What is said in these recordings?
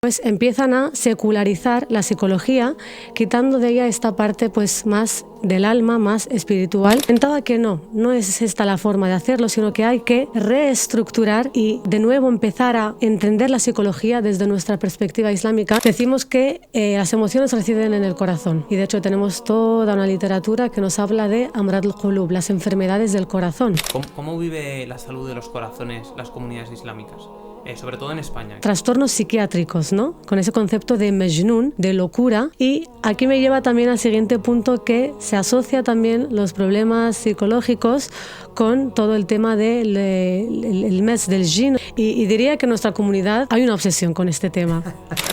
Pues empiezan a secularizar la psicología, quitando de ella esta parte pues más del alma, más espiritual. Comentaba que no es esta la forma de hacerlo, sino que hay que reestructurar y de nuevo empezar a entender la psicología desde nuestra perspectiva islámica. Decimos que las emociones residen en el corazón y de hecho tenemos toda una literatura que nos habla de Amrad al-Qulub, las enfermedades del corazón. ¿Cómo vive la salud de los corazones las comunidades islámicas? Sobre todo en España. Trastornos psiquiátricos, ¿no? Con ese concepto de Majnun, de locura. Y aquí me lleva también al siguiente punto, que se asocia también los problemas psicológicos con todo el tema del mes del jinn. Y diría que en nuestra comunidad hay una obsesión con este tema.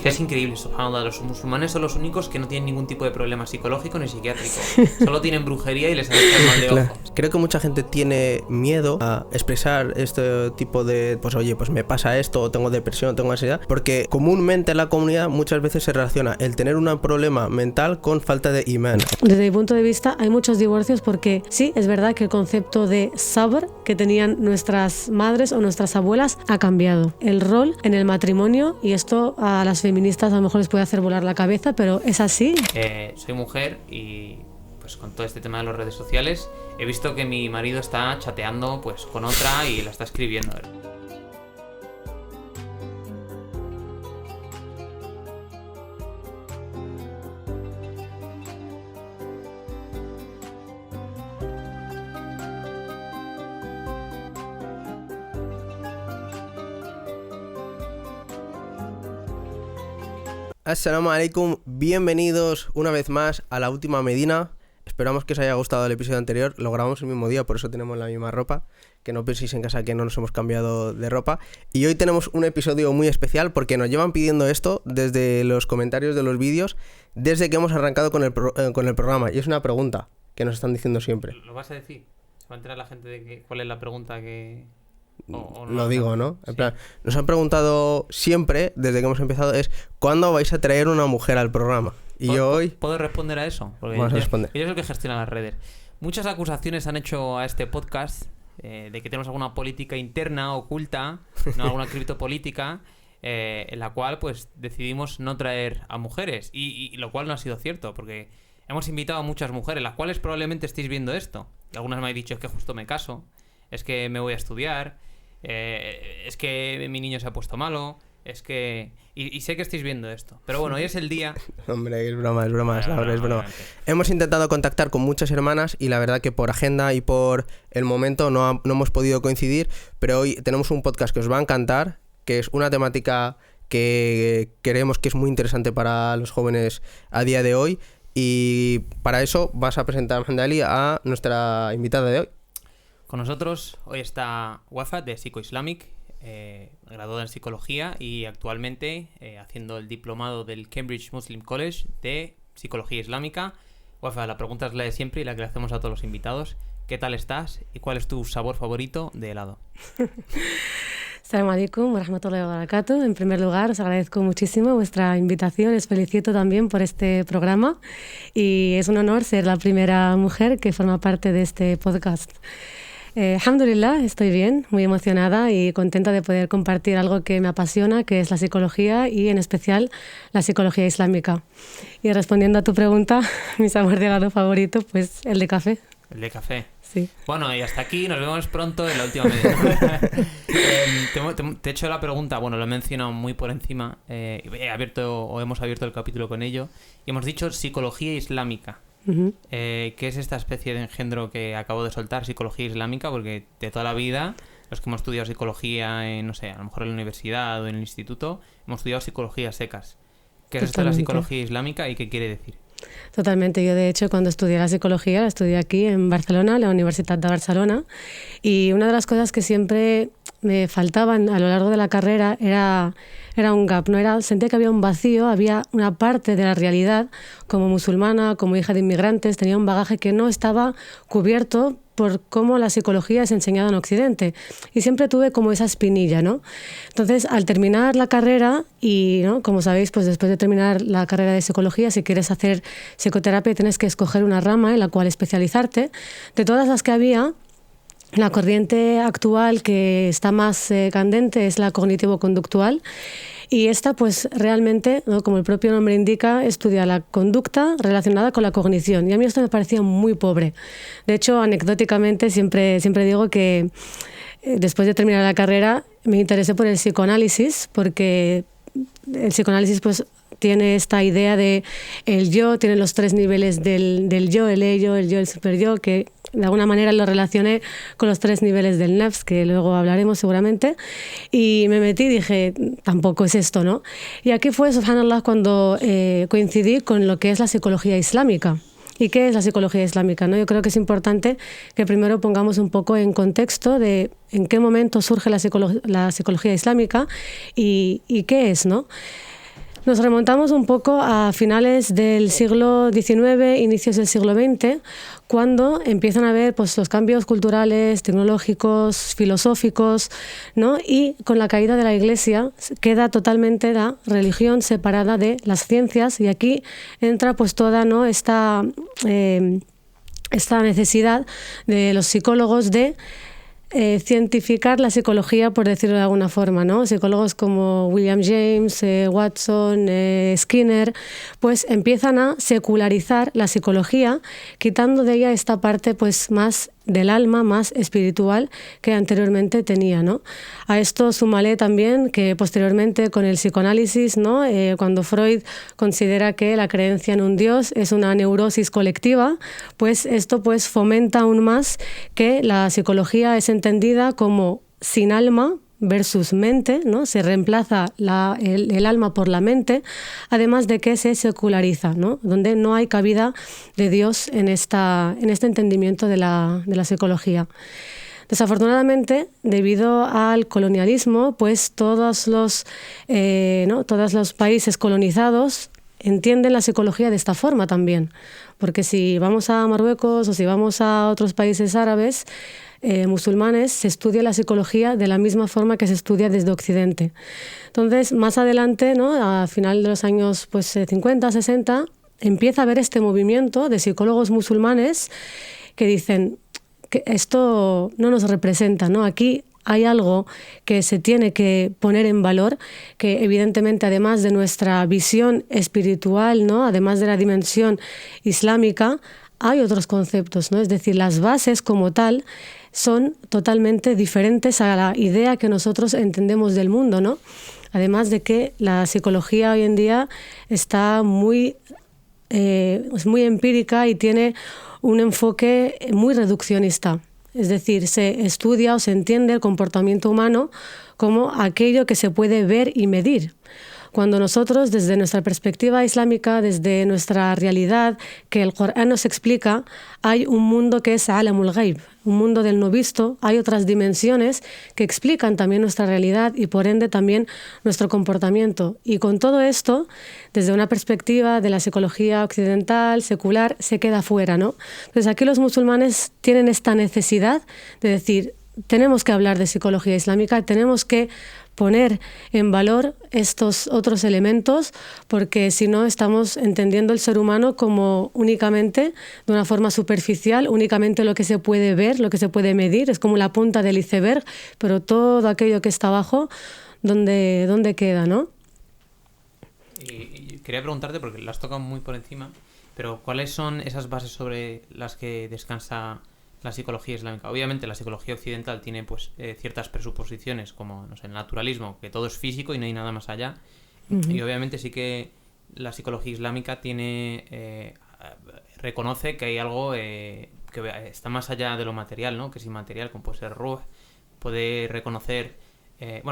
Es increíble, subhanallah, los musulmanes son los únicos que no tienen ningún tipo de problema psicológico ni psiquiátrico. Solo tienen brujería y les han echado mal de ojo. Creo que mucha gente tiene miedo a expresar este tipo de, pues oye, pues me pasa esto, o tengo depresión, tengo ansiedad, porque comúnmente en la comunidad muchas veces se relaciona el tener un problema mental con falta de imán. Desde mi punto de vista hay muchos divorcios porque sí, es verdad que el concepto de sabr que tenían nuestras madres o nuestras abuelas ha cambiado. El rol en el matrimonio, y esto a las feministas a lo mejor les puede hacer volar la cabeza, pero es así. Soy mujer y pues con todo este tema de las redes sociales he visto que mi marido está chateando pues con otra y la está escribiendo. Assalamu alaikum, bienvenidos una vez más a La Última Medina. Esperamos que os haya gustado el episodio anterior, lo grabamos el mismo día, por eso tenemos la misma ropa. Que no penséis en casa que no nos hemos cambiado de ropa. Y hoy tenemos un episodio muy especial porque nos llevan pidiendo esto desde los comentarios de los vídeos, desde que hemos arrancado con el programa. Y es una pregunta que nos están diciendo siempre. ¿Lo vas a decir? ¿Se va a enterar la gente de cuál es la pregunta que...? O no lo digo, ¿no? En plan, nos han preguntado siempre, desde que hemos empezado, es ¿cuándo vais a traer una mujer al programa? Y yo hoy... ¿Puedo responder a eso? Porque vamos a responder. Yo soy el que gestiona las redes. Muchas acusaciones han hecho a este podcast de que tenemos alguna política interna, oculta, ¿no? Alguna criptopolítica, en la cual pues decidimos no traer a mujeres. Y lo cual no ha sido cierto, porque hemos invitado a muchas mujeres, las cuales probablemente estéis viendo esto. Y algunas me habéis dicho, es que justo me caso, es que me voy a estudiar... es que mi niño se ha puesto malo, es que... Y sé que estáis viendo esto, pero bueno, hoy es el día... Hombre, es broma, Laura, es broma. Hemos intentado contactar con muchas hermanas y la verdad que por agenda y por el momento no hemos podido coincidir, pero hoy tenemos un podcast que os va a encantar, que es una temática que creemos que es muy interesante para los jóvenes a día de hoy, y para eso vas a presentar, Handali, a nuestra invitada de hoy. Con nosotros hoy está Wafa de Psico Islamic, graduada en psicología y actualmente haciendo el diplomado del Cambridge Muslim College de psicología islámica. Wafa, la pregunta es la de siempre y la que le hacemos a todos los invitados. ¿Qué tal estás y cuál es tu sabor favorito de helado? Assalamu alaikum wa rahmatullahi wa barakatuh. En primer lugar, os agradezco muchísimo vuestra invitación. Les felicito también por este programa y es un honor ser la primera mujer que forma parte de este podcast. Alhamdulillah, estoy bien, muy emocionada y contenta de poder compartir algo que me apasiona, que es la psicología y en especial la psicología islámica. Y respondiendo a tu pregunta, mi sabor de helado favorito, pues el de café. El de café. Sí. Bueno, y hasta aquí, nos vemos pronto en La Última Medina. Te he hecho la pregunta, bueno, lo he mencionado muy por encima, hemos abierto el capítulo con ello, y hemos dicho psicología islámica. Uh-huh. ¿Qué es esta especie de engendro que acabo de soltar, psicología islámica? Porque de toda la vida, los que hemos estudiado psicología en, no sé, a lo mejor en la universidad o en el instituto, hemos estudiado psicologías secas. ¿Qué es esto de la psicología islámica y qué quiere decir? Totalmente. Yo, de hecho, cuando estudié la psicología, la estudié aquí en Barcelona, en la Universitat de Barcelona, y una de las cosas que siempre me faltaban a lo largo de la carrera era un gap, sentía que había un vacío, había una parte de la realidad, como musulmana, como hija de inmigrantes, tenía un bagaje que no estaba cubierto por cómo la psicología es enseñada en Occidente. Y siempre tuve como esa espinilla, ¿no? Entonces, al terminar la carrera, y ¿no? Como sabéis, pues después de terminar la carrera de psicología, si quieres hacer psicoterapia, tienes que escoger una rama en la cual especializarte. De todas las que había, la corriente actual que está más candente es la cognitivo-conductual. Y esta, pues realmente, ¿no?, como el propio nombre indica, estudia la conducta relacionada con la cognición. Y a mí esto me parecía muy pobre. De hecho, anecdóticamente, siempre digo que después de terminar la carrera me interesé por el psicoanálisis, porque el psicoanálisis pues tiene esta idea de el yo, tiene los 3 niveles del yo, el ello, el yo, el superyo, que de alguna manera lo relacioné con los 3 niveles del nafs, que luego hablaremos seguramente, y me metí y dije, tampoco es esto, ¿no? Y aquí fue, subhanallah, cuando coincidí con lo que es la psicología islámica. ¿Y qué es la psicología islámica, ¿no? Yo creo que es importante que primero pongamos un poco en contexto de en qué momento surge la psicología islámica y qué es, ¿no? Nos remontamos un poco a finales del siglo XIX, inicios del siglo XX, cuando empiezan a haber pues, los cambios culturales, tecnológicos, filosóficos, ¿no? Y con la caída de la Iglesia queda totalmente la religión separada de las ciencias, y aquí entra pues toda, ¿no?, esta necesidad de los psicólogos de cientificar la psicología, por decirlo de alguna forma, ¿no? Psicólogos como William James, Watson, Skinner, pues empiezan a secularizar la psicología, quitando de ella esta parte pues más del alma, más espiritual que anteriormente tenía, ¿no? A esto súmale también que posteriormente con el psicoanálisis, ¿no?, cuando Freud considera que la creencia en un Dios es una neurosis colectiva, pues esto pues fomenta aún más que la psicología es entendida como sin alma versus mente, ¿no? Se reemplaza el alma por la mente, además de que se seculariza, ¿no?, donde no hay cabida de Dios en este entendimiento de la psicología. Desafortunadamente, debido al colonialismo, pues todos los países colonizados entienden la psicología de esta forma también, porque si vamos a Marruecos o si vamos a otros países árabes, musulmanes, se estudia la psicología de la misma forma que se estudia desde Occidente. Entonces, más adelante, ¿no?, a final de los años pues, 50, 60, empieza a haber este movimiento de psicólogos musulmanes que dicen que esto no nos representa, ¿no? Aquí hay algo que se tiene que poner en valor, que evidentemente además de nuestra visión espiritual, ¿no?, además de la dimensión islámica, hay otros conceptos, ¿no? Es decir, las bases como tal son totalmente diferentes a la idea que nosotros entendemos del mundo, ¿no? Además de que la psicología hoy en día está muy empírica y tiene un enfoque muy reduccionista. Es decir, se estudia o se entiende el comportamiento humano como aquello que se puede ver y medir. Cuando nosotros, desde nuestra perspectiva islámica, desde nuestra realidad, que el Corán nos explica, hay un mundo que es alamul ghaib, un mundo del no visto, hay otras dimensiones que explican también nuestra realidad y por ende también nuestro comportamiento. Y con todo esto, desde una perspectiva de la psicología occidental, secular, se queda fuera, ¿no? Entonces aquí los musulmanes tienen esta necesidad de decir, tenemos que hablar de psicología islámica, tenemos que poner en valor estos otros elementos, porque si no estamos entendiendo el ser humano como únicamente de una forma superficial, únicamente lo que se puede ver, lo que se puede medir, es como la punta del iceberg, pero todo aquello que está abajo, ¿dónde queda, no? Y quería preguntarte, porque lo has tocado muy por encima, pero ¿cuáles son esas bases sobre las que descansa la psicología islámica? Obviamente la psicología occidental tiene pues ciertas presuposiciones, como no sé, el naturalismo, que todo es físico y no hay nada más allá. Uh-huh. Y obviamente sí que la psicología islámica reconoce que hay algo que está más allá de lo material, ¿no? Que es inmaterial, como puede ser ruh, puede reconocer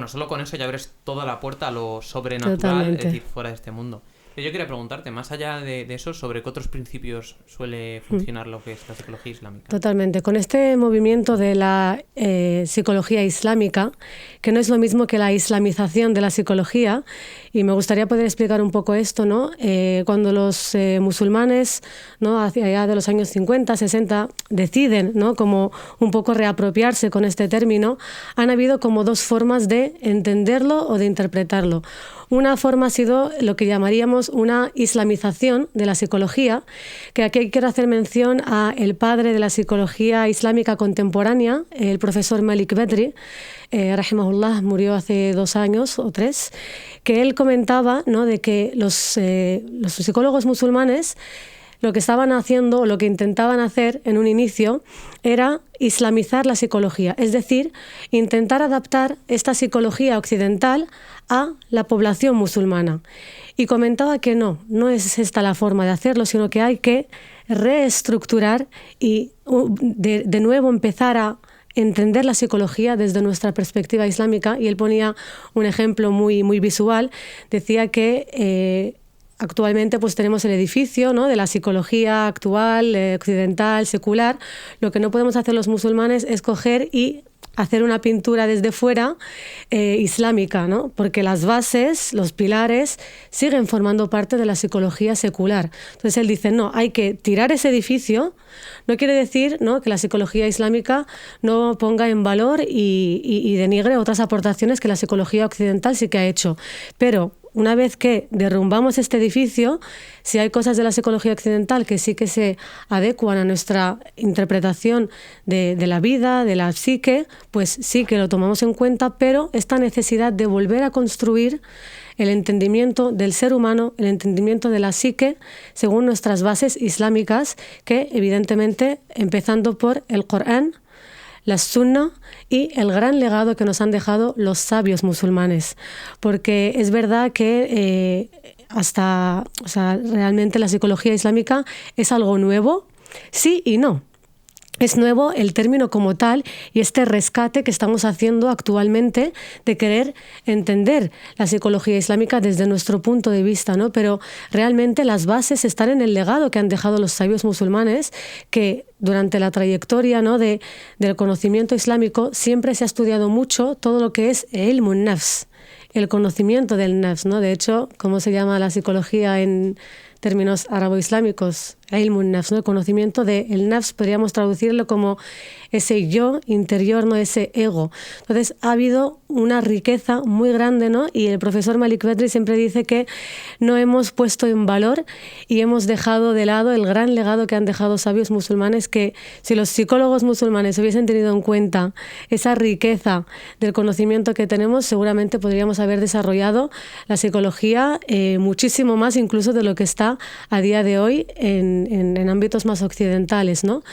solo con eso ya abres toda la puerta a lo sobrenatural. Totalmente. Es decir, fuera de este mundo. Yo quería preguntarte, más allá de eso, ¿sobre qué otros principios suele funcionar lo que es la psicología islámica? Totalmente. Con este movimiento de la psicología islámica, que no es lo mismo que la islamización de la psicología, y me gustaría poder explicar un poco esto, ¿no? Cuando los musulmanes, ¿no?, hacia allá de los años 50, 60, deciden, ¿no?, como un poco reapropiarse con este término, han habido como dos formas de entenderlo o de interpretarlo. una forma ha sido lo que llamaríamos una islamización de la psicología, que aquí quiero hacer mención a el padre de la psicología islámica contemporánea, el profesor Malik Bedri, rahimahullah, murió hace 2 años o 3, que él comentaba, ¿no?, de que los psicólogos musulmanes lo que estaban haciendo, o lo que intentaban hacer en un inicio, era islamizar la psicología, es decir, intentar adaptar esta psicología occidental a la población musulmana. Y comentaba que no es esta la forma de hacerlo, sino que hay que reestructurar y de nuevo empezar a entender la psicología desde nuestra perspectiva islámica. Y él ponía un ejemplo muy, muy visual. Decía que actualmente pues tenemos el edificio, ¿no?, de la psicología actual, occidental, secular. Lo que no podemos hacer los musulmanes es coger y hacer una pintura desde fuera islámica, ¿no?, porque las bases, los pilares, siguen formando parte de la psicología secular. Entonces él dice, no, hay que tirar ese edificio. No quiere decir, ¿no?, que la psicología islámica no ponga en valor y denigre otras aportaciones que la psicología occidental sí que ha hecho, pero una vez que derrumbamos este edificio, si hay cosas de la psicología occidental que sí que se adecuan a nuestra interpretación de la vida, de la psique, pues sí que lo tomamos en cuenta, pero esta necesidad de volver a construir el entendimiento del ser humano, el entendimiento de la psique, según nuestras bases islámicas, que evidentemente, empezando por el Corán, la Sunna y el gran legado que nos han dejado los sabios musulmanes. Porque es verdad que realmente la psicología islámica es algo nuevo, sí y no. Es nuevo el término como tal y este rescate que estamos haciendo actualmente de querer entender la psicología islámica desde nuestro punto de vista, ¿no? Pero realmente las bases están en el legado que han dejado los sabios musulmanes, que durante la trayectoria, ¿no?, del conocimiento islámico siempre se ha estudiado mucho todo lo que es ilmun nafs, el conocimiento del nafs, ¿no? De hecho, ¿cómo se llama la psicología en términos árabo-islámicos? Ilmun nafs, ¿no?, el conocimiento del nafs, podríamos traducirlo como ese yo interior, ¿no?, ese ego. Entonces ha habido una riqueza muy grande, ¿no? Y el profesor Malik Bedri siempre dice que no hemos puesto en valor y hemos dejado de lado el gran legado que han dejado sabios musulmanes, que si los psicólogos musulmanes hubiesen tenido en cuenta esa riqueza del conocimiento que tenemos, seguramente podríamos haber desarrollado la psicología muchísimo más incluso de lo que está a día de hoy en ámbitos más occidentales, ¿no?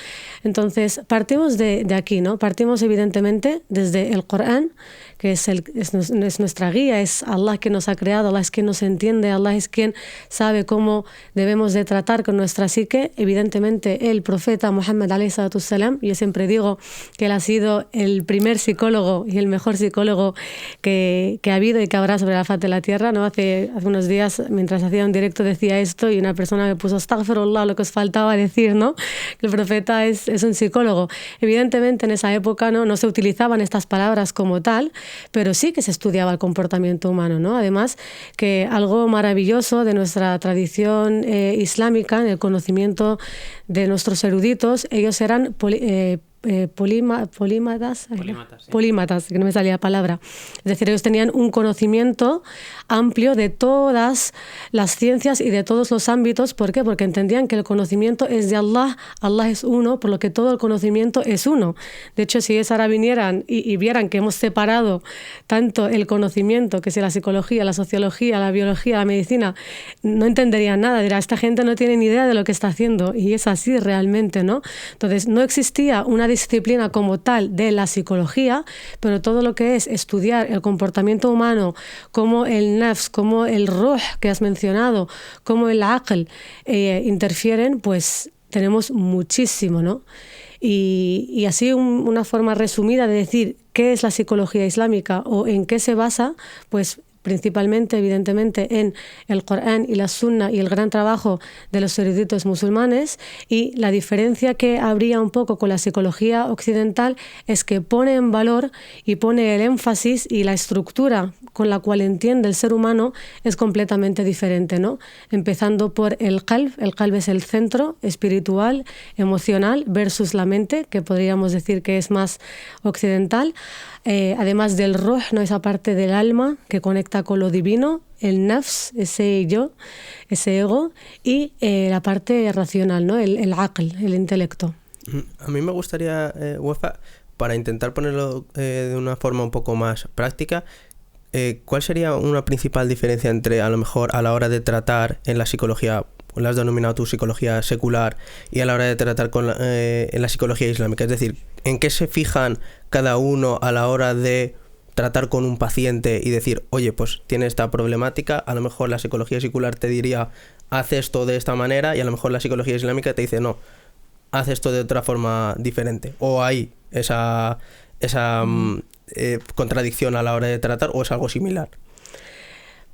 Entonces, partimos de aquí, ¿no? Partimos evidentemente desde el Corán, que es nuestra guía, es Allah que nos ha creado, Allah es quien nos entiende, Allah es quien sabe cómo debemos de tratar con nuestra psique. Evidentemente, el profeta Muhammad alayhi salatu wassalam, yo siempre digo que él ha sido el primer psicólogo y el mejor psicólogo que ha habido y que habrá sobre la faz de la tierra, ¿no? Hace unos días, mientras hacía un directo, decía esto y una persona me puso astaghfirullah, lo que os faltaba decir, ¿no?, que el profeta es un psicólogo. Evidentemente, en esa época no se utilizaban estas palabras como tal, pero sí que se estudiaba el comportamiento humano, ¿no? Además, que algo maravilloso de nuestra tradición islámica, en el conocimiento de nuestros eruditos, ellos eran polímatas, que no me salía la palabra. Es decir, ellos tenían un conocimiento amplio de todas las ciencias y de todos los ámbitos. ¿Por qué? Porque entendían que el conocimiento es de Allah, Allah es uno, por lo que todo el conocimiento es uno. De hecho, si ellos ahora vinieran y vieran que hemos separado tanto el conocimiento, que es la psicología, la sociología, la biología, la medicina, no entenderían nada. Dirá, esta gente no tiene ni idea de lo que está haciendo, y es así realmente, ¿no? Entonces, no existía una disciplina como tal de la psicología, pero todo lo que es estudiar el comportamiento humano, como el nafs, como el ruh que has mencionado, como el aql interfieren, pues tenemos muchísimo, ¿no? Y así una forma resumida de decir qué es la psicología islámica o en qué se basa, pues principalmente, evidentemente, en el Corán y la Sunna y el gran trabajo de los eruditos musulmanes. Y la diferencia que habría un poco con la psicología occidental es que pone en valor y pone el énfasis y la estructura con la cual entiende el ser humano es completamente diferente, ¿no? Empezando por el qalb es el centro espiritual, emocional, versus la mente, que podríamos decir que es más occidental, además del ruh, ¿no? Esa parte del alma que conecta con lo divino, el nafs, ese yo, ese ego, y la parte racional, ¿no? El aql, el intelecto. A mí me gustaría, Wafa, para intentar ponerlo de una forma un poco más práctica, ¿cuál sería una principal diferencia entre, a lo mejor, a la hora de tratar en la psicología, la has denominado tu psicología secular, y a la hora de tratar en la psicología islámica? Es decir, ¿en qué se fijan cada uno a la hora de tratar con un paciente y decir, oye, pues tiene esta problemática? A lo mejor la psicología secular te diría, haz esto de esta manera, y a lo mejor la psicología islámica te dice, no, haz esto de otra forma diferente. ¿O hay esa contradicción a la hora de tratar, o es algo similar?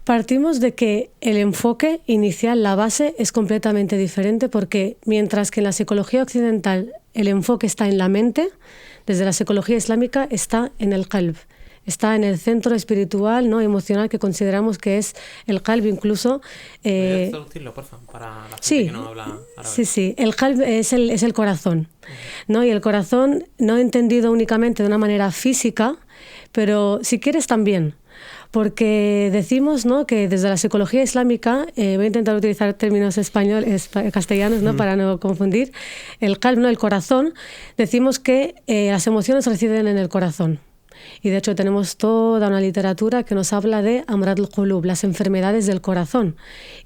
Partimos de que el enfoque inicial, la base, es completamente diferente, porque mientras que en la psicología occidental el enfoque está en la mente, desde la psicología islámica está en el qalb, está en el centro espiritual, ¿no? Emocional, que consideramos que es el qalb incluso. ¿Podrías traducirlo, por favor, para la gente que no habla árabe? Sí. El qalb es el corazón, ¿no? Y el corazón no entendido únicamente de una manera física, pero si quieres también. Porque decimos, ¿no?, que desde la psicología islámica, voy a intentar utilizar términos castellanos, ¿no?, para no confundir, el qalb, ¿no?, el corazón, decimos que las emociones residen en el corazón. Y de hecho tenemos toda una literatura que nos habla de amrad al-qulub, las enfermedades del corazón,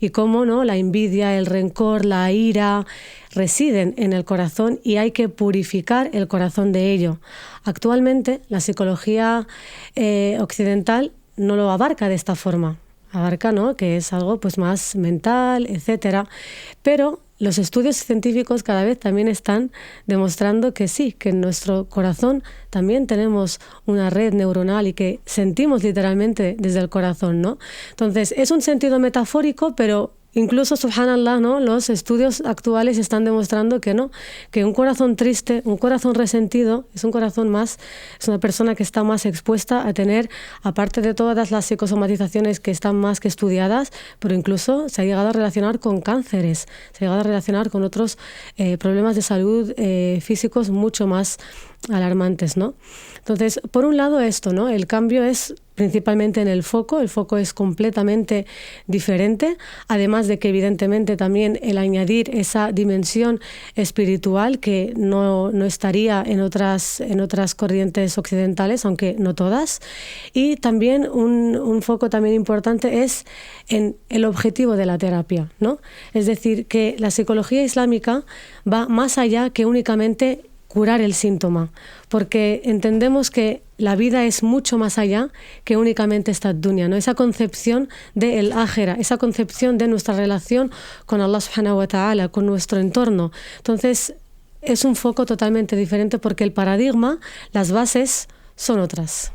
y cómo, ¿no?, la envidia, el rencor, la ira residen en el corazón, y hay que purificar el corazón de ello. Actualmente la psicología occidental no lo abarca de esta forma, abarca, ¿no?, que es algo pues más mental, etcétera, pero los estudios científicos cada vez también están demostrando que sí, que en nuestro corazón también tenemos una red neuronal y que sentimos literalmente desde el corazón, ¿no? Entonces, es un sentido metafórico, pero incluso, subhanallah, ¿no?, los estudios actuales están demostrando que no, que un corazón triste, un corazón resentido, es una persona que está más expuesta a tener, aparte de todas las psicosomatizaciones que están más que estudiadas, pero incluso se ha llegado a relacionar con cánceres, se ha llegado a relacionar con otros problemas de salud físicos mucho más alarmantes, ¿no? Entonces, por un lado esto, ¿no? El cambio es principalmente en el foco es completamente diferente, además de que evidentemente también el añadir esa dimensión espiritual que no estaría en otras corrientes occidentales, aunque no todas, y también un foco también importante es en el objetivo de la terapia, ¿no? Es decir, que la psicología islámica va más allá que únicamente curar el síntoma, porque entendemos que la vida es mucho más allá que únicamente esta dunya, ¿no? Esa concepción del ájera, esa concepción de nuestra relación con Allah subhanahu wa ta'ala, con nuestro entorno. Entonces, es un foco totalmente diferente porque el paradigma, las bases son otras.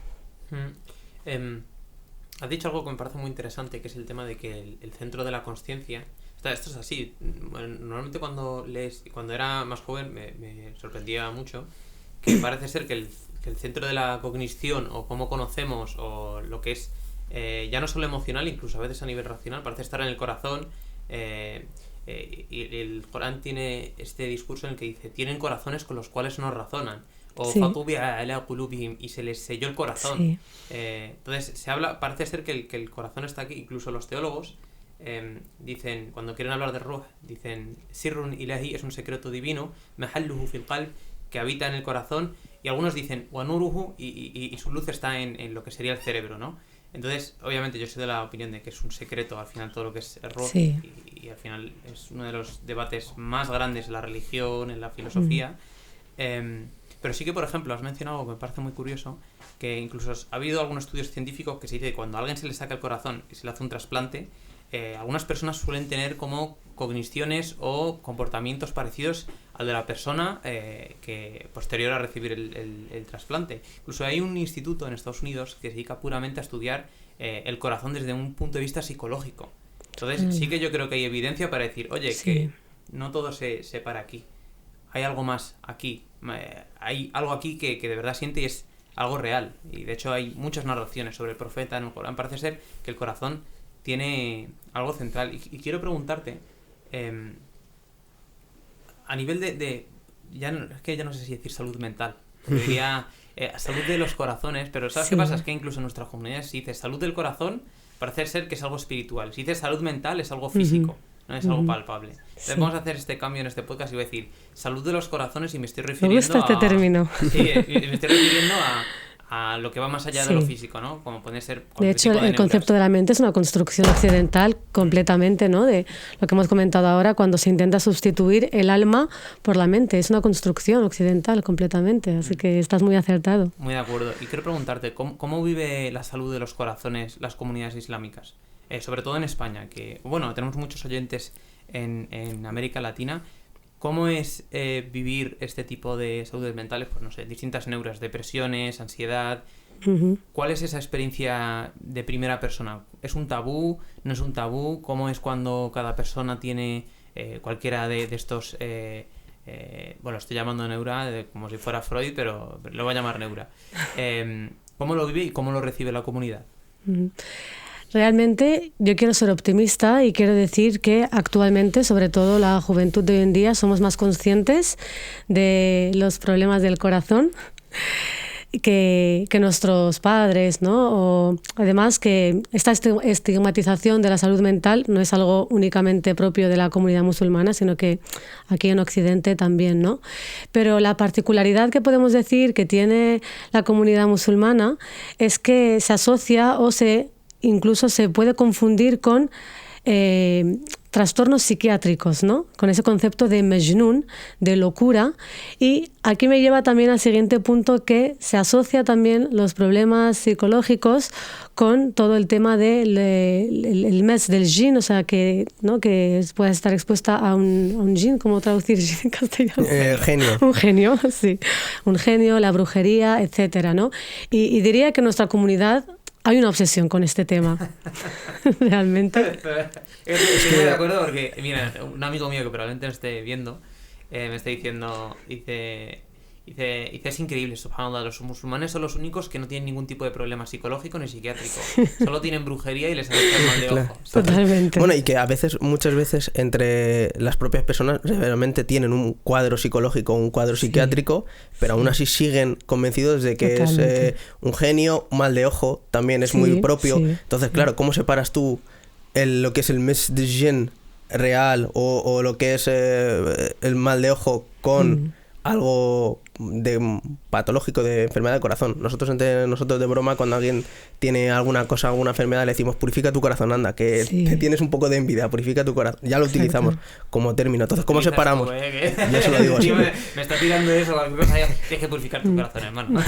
Has dicho algo que me parece muy interesante, que es el tema de que el centro de la consciencia. Esto es así. Bueno, normalmente cuando era más joven me sorprendía mucho que parece ser que el centro de la cognición, o cómo conocemos, o lo que es ya no solo emocional, incluso a veces a nivel racional, parece estar en el corazón. Y el Corán tiene este discurso en el que dice: tienen corazones con los cuales no razonan, o fatubi'a ala qulubihim, y se les selló el corazón. Sí. Entonces parece ser que el corazón está aquí. Incluso los teólogos dicen, cuando quieren hablar de ruh, dicen sirrun ilahi, es un secreto divino, mahalluhu fil qalb, que habita en el corazón, y algunos dicen wa nuruhu, y su luz está en lo que sería el cerebro, ¿no? Entonces, obviamente yo soy de la opinión de que es un secreto al final todo lo que es el ruh, y al final es uno de los debates más grandes en la religión, en la filosofía. Pero sí que, por ejemplo, has mencionado algo que me parece muy curioso, que incluso ha habido algunos estudios científicos que se dice que cuando a alguien se le saca el corazón y se le hace un trasplante, algunas personas suelen tener como cogniciones o comportamientos parecidos al de la persona que posterior a recibir el trasplante. Incluso hay un instituto en Estados Unidos que se dedica puramente a estudiar el corazón desde un punto de vista psicológico. Entonces sí que yo creo que hay evidencia para decir, oye, que no todo se para aquí, hay algo más aquí, hay algo aquí que de verdad siente, y es algo real. Y de hecho hay muchas narraciones sobre el profeta en el Corán. Parece ser que el corazón tiene algo central. Y quiero preguntarte, a nivel es que ya no sé si decir salud mental, diría salud de los corazones, pero ¿sabes qué pasa? Es que incluso en nuestras comunidades, si dices salud del corazón, parece ser que es algo espiritual. Si dices salud mental, es algo físico, no es algo palpable. Entonces vamos a hacer este cambio en este podcast y voy a decir salud de los corazones y me estoy refiriendo me gusta este término. Sí, me estoy refiriendo a lo que va más allá de lo físico, ¿no? Como puede ser... De hecho, el concepto de la mente es una construcción occidental completamente, ¿no? De lo que hemos comentado ahora, cuando se intenta sustituir el alma por la mente. Es una construcción occidental completamente, así que estás muy acertado. Muy de acuerdo. Y quiero preguntarte, ¿cómo vive la salud de los corazones las comunidades islámicas? Sobre todo en España, que, bueno, tenemos muchos oyentes en América Latina. ¿Cómo es vivir este tipo de saludes mentales? Pues no sé, distintas neuras, depresiones, ansiedad. ¿Cuál es esa experiencia de primera persona? ¿Es un tabú? ¿No es un tabú? ¿Cómo es cuando cada persona tiene cualquiera de estos... bueno, estoy llamando neura como si fuera Freud, pero lo voy a llamar neura. ¿Cómo lo vive y cómo lo recibe la comunidad? Realmente yo quiero ser optimista y quiero decir que actualmente, sobre todo la juventud de hoy en día, somos más conscientes de los problemas del corazón que nuestros padres, ¿no? O, además que esta estigmatización de la salud mental no es algo únicamente propio de la comunidad musulmana, sino que aquí en Occidente también, ¿no? Pero la particularidad que podemos decir que tiene la comunidad musulmana es que se asocia o incluso se puede confundir con trastornos psiquiátricos, ¿no? Con ese concepto de Majnun, de locura. Y aquí me lleva también al siguiente punto, que se asocia también los problemas psicológicos con todo el tema del mes del jinn, o sea, que puede estar expuesta a un jinn. ¿Cómo traducir jinn en castellano? Genio. Un genio, sí. Un genio, la brujería, etcétera, ¿no? Y diría que nuestra comunidad hay una obsesión con este tema, realmente. Estoy de acuerdo porque, mira, un amigo mío que probablemente no esté viendo, me está diciendo, dice, es increíble, subhanallah, los musulmanes son los únicos que no tienen ningún tipo de problema psicológico ni psiquiátrico. Solo tienen brujería y les han hecho el mal de ojo. Totalmente. Bueno, y que muchas veces entre las propias personas realmente tienen un cuadro psicológico, un cuadro psiquiátrico, pero aún así siguen convencidos de que es un genio, un mal de ojo, también es muy propio. Entonces, claro, ¿cómo separas tú lo que es el mes de jinn real o lo que es el mal de ojo con algo patológico de enfermedad del corazón? Nosotros de broma, cuando alguien tiene alguna enfermedad, le decimos purifica tu corazón, anda, que te tienes un poco de envidia, purifica tu corazón. Ya lo utilizamos como término. Entonces, ¿cómo separamos? Yo se lo digo así. Me está tirando eso, cualquier cosa, tienes que purificar tu corazón, hermano.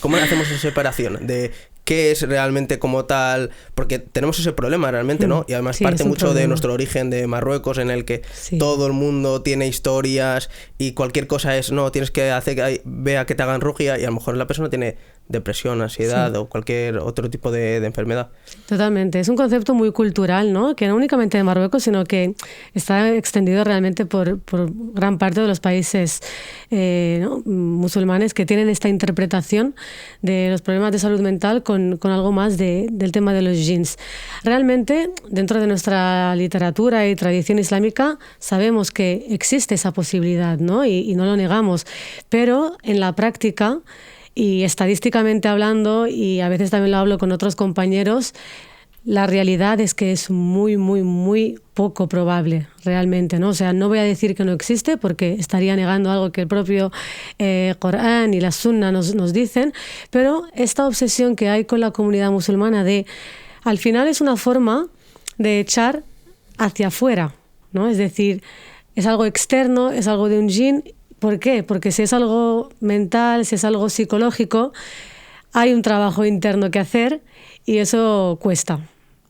¿Cómo hacemos esa separación de qué es realmente como tal? Porque tenemos ese problema realmente, ¿no? Y además parte mucho de nuestro origen de Marruecos, en el que todo el mundo tiene historias y cualquier cosa es, no, tienes que hacer que vea que te hagan rugia, y a lo mejor la persona tiene depresión, ansiedad o cualquier otro tipo de enfermedad. Totalmente. Es un concepto muy cultural, ¿no? Que no únicamente de Marruecos, sino que está extendido realmente por gran parte de los países ¿no? musulmanes, que tienen esta interpretación de los problemas de salud mental con algo más del tema de los jinns. Realmente, dentro de nuestra literatura y tradición islámica, sabemos que existe esa posibilidad, ¿no? Y no lo negamos. Pero en la práctica, y estadísticamente hablando, y a veces también lo hablo con otros compañeros, la realidad es que es muy, muy, muy poco probable realmente, ¿no? O sea, no voy a decir que no existe, porque estaría negando algo que el propio Corán y la Sunna nos dicen, pero esta obsesión que hay con la comunidad musulmana al final es una forma de echar hacia afuera, ¿no? Es decir, es algo externo, es algo de un jinn. ¿Por qué? Porque si es algo mental, si es algo psicológico, hay un trabajo interno que hacer, y eso cuesta,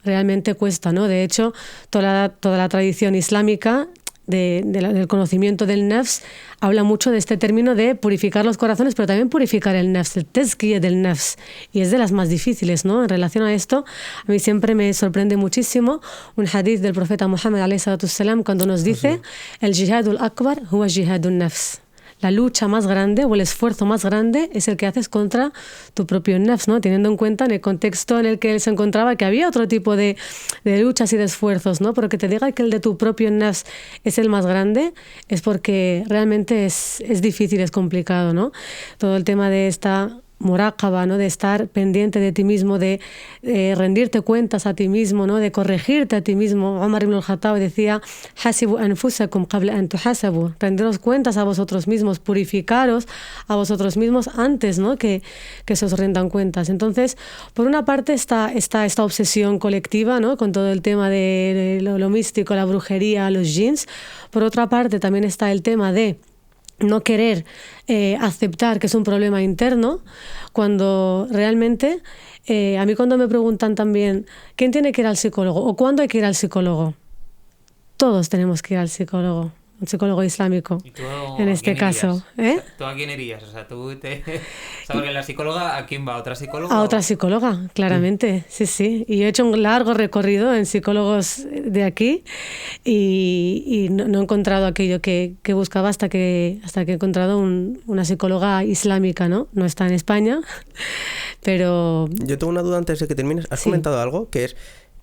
realmente cuesta, ¿no? De hecho, toda la tradición islámica del conocimiento del nafs habla mucho de este término de purificar los corazones, pero también purificar el nafs, el tezkiya del nafs, y es de las más difíciles, ¿no? En relación a esto, a mí siempre me sorprende muchísimo un hadith del profeta Muhammad alayhi salatu wassalam, cuando nos dice el jihadul akbar huwa jihadun nafs. la lucha más grande o el esfuerzo más grande es el que haces contra tu propio nafs, ¿no? Teniendo en cuenta en el contexto en el que él se encontraba que había otro tipo de luchas y de esfuerzos, ¿no? Pero que te diga que el de tu propio nafs es el más grande es porque realmente es difícil, es complicado, ¿no? Todo el tema de esta muráqaba, ¿no? De estar pendiente de ti mismo, de rendirte cuentas a ti mismo, ¿no? De corregirte a ti mismo. Omar ibn al-Khattab decía: "Hasibu anfusakum qabla an tuhasabu", rendiros cuentas a vosotros mismos, purificaros a vosotros mismos antes, ¿no? que se os rendan cuentas. Entonces, por una parte está esta obsesión colectiva, ¿no? Con todo el tema de lo místico, la brujería, los jinns. Por otra parte también está el tema de no querer aceptar que es un problema interno, cuando realmente a mí cuando me preguntan también ¿quién tiene que ir al psicólogo? ¿O cuándo hay que ir al psicólogo? Todos tenemos que ir al psicólogo, un psicólogo islámico en este caso. ¿Tú a quién irías? O sea, porque la psicóloga, ¿a quién va? ¿A otra psicóloga? A otra psicóloga, claramente, sí. Y yo he hecho un largo recorrido en psicólogos de aquí y no he encontrado aquello que buscaba hasta que he encontrado una psicóloga islámica, ¿no? No está en España, pero... Yo tengo una duda antes de que termines. Has comentado algo que es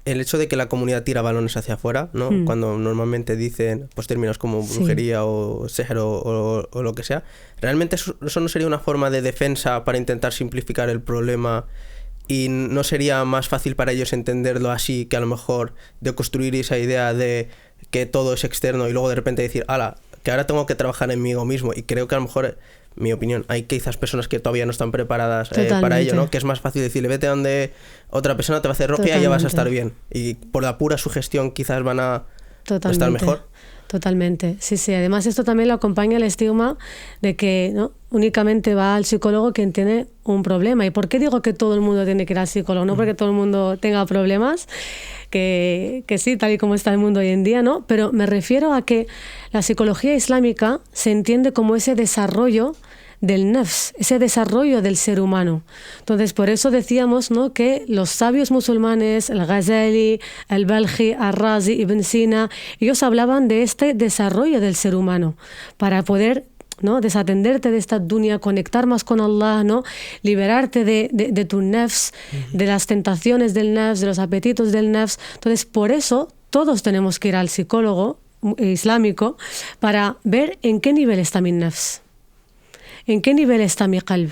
el hecho de que la comunidad tira balones hacia afuera, ¿no? Cuando normalmente dicen pues términos como brujería o sihr o lo que sea. ¿Realmente eso no sería una forma de defensa para intentar simplificar el problema y no sería más fácil para ellos entenderlo así que a lo mejor de construir esa idea de que todo es externo y luego de repente decir, ala, que ahora tengo que trabajar en mí mismo? Y creo que a lo mejor... mi opinión, hay quizás personas que todavía no están preparadas para ello, ¿no? Que es más fácil decirle, vete donde otra persona te va a hacer ruqya y ya vas a estar bien. Y por la pura sugestión quizás van a estar mejor. Totalmente, sí. Además esto también lo acompaña el estigma de que, ¿no?, únicamente va al psicólogo quien tiene un problema. ¿Y por qué digo que todo el mundo tiene que ir al psicólogo? No porque todo el mundo tenga problemas, que sí, tal y como está el mundo hoy en día, ¿no? Pero me refiero a que la psicología islámica se entiende como ese desarrollo del nafs, ese desarrollo del ser humano. Entonces, por eso decíamos, ¿no?, que los sabios musulmanes, el Ghazali, el Balkhi, al-Razi, Ibn Sina, ellos hablaban de este desarrollo del ser humano para poder, ¿no?, desatenderte de esta dunya, conectar más con Allah, ¿no?, liberarte de tu nafs, de las tentaciones del nafs, de los apetitos del nafs. Entonces, por eso todos tenemos que ir al psicólogo islámico para ver en qué nivel está mi nafs. ¿En qué nivel está mi qalb?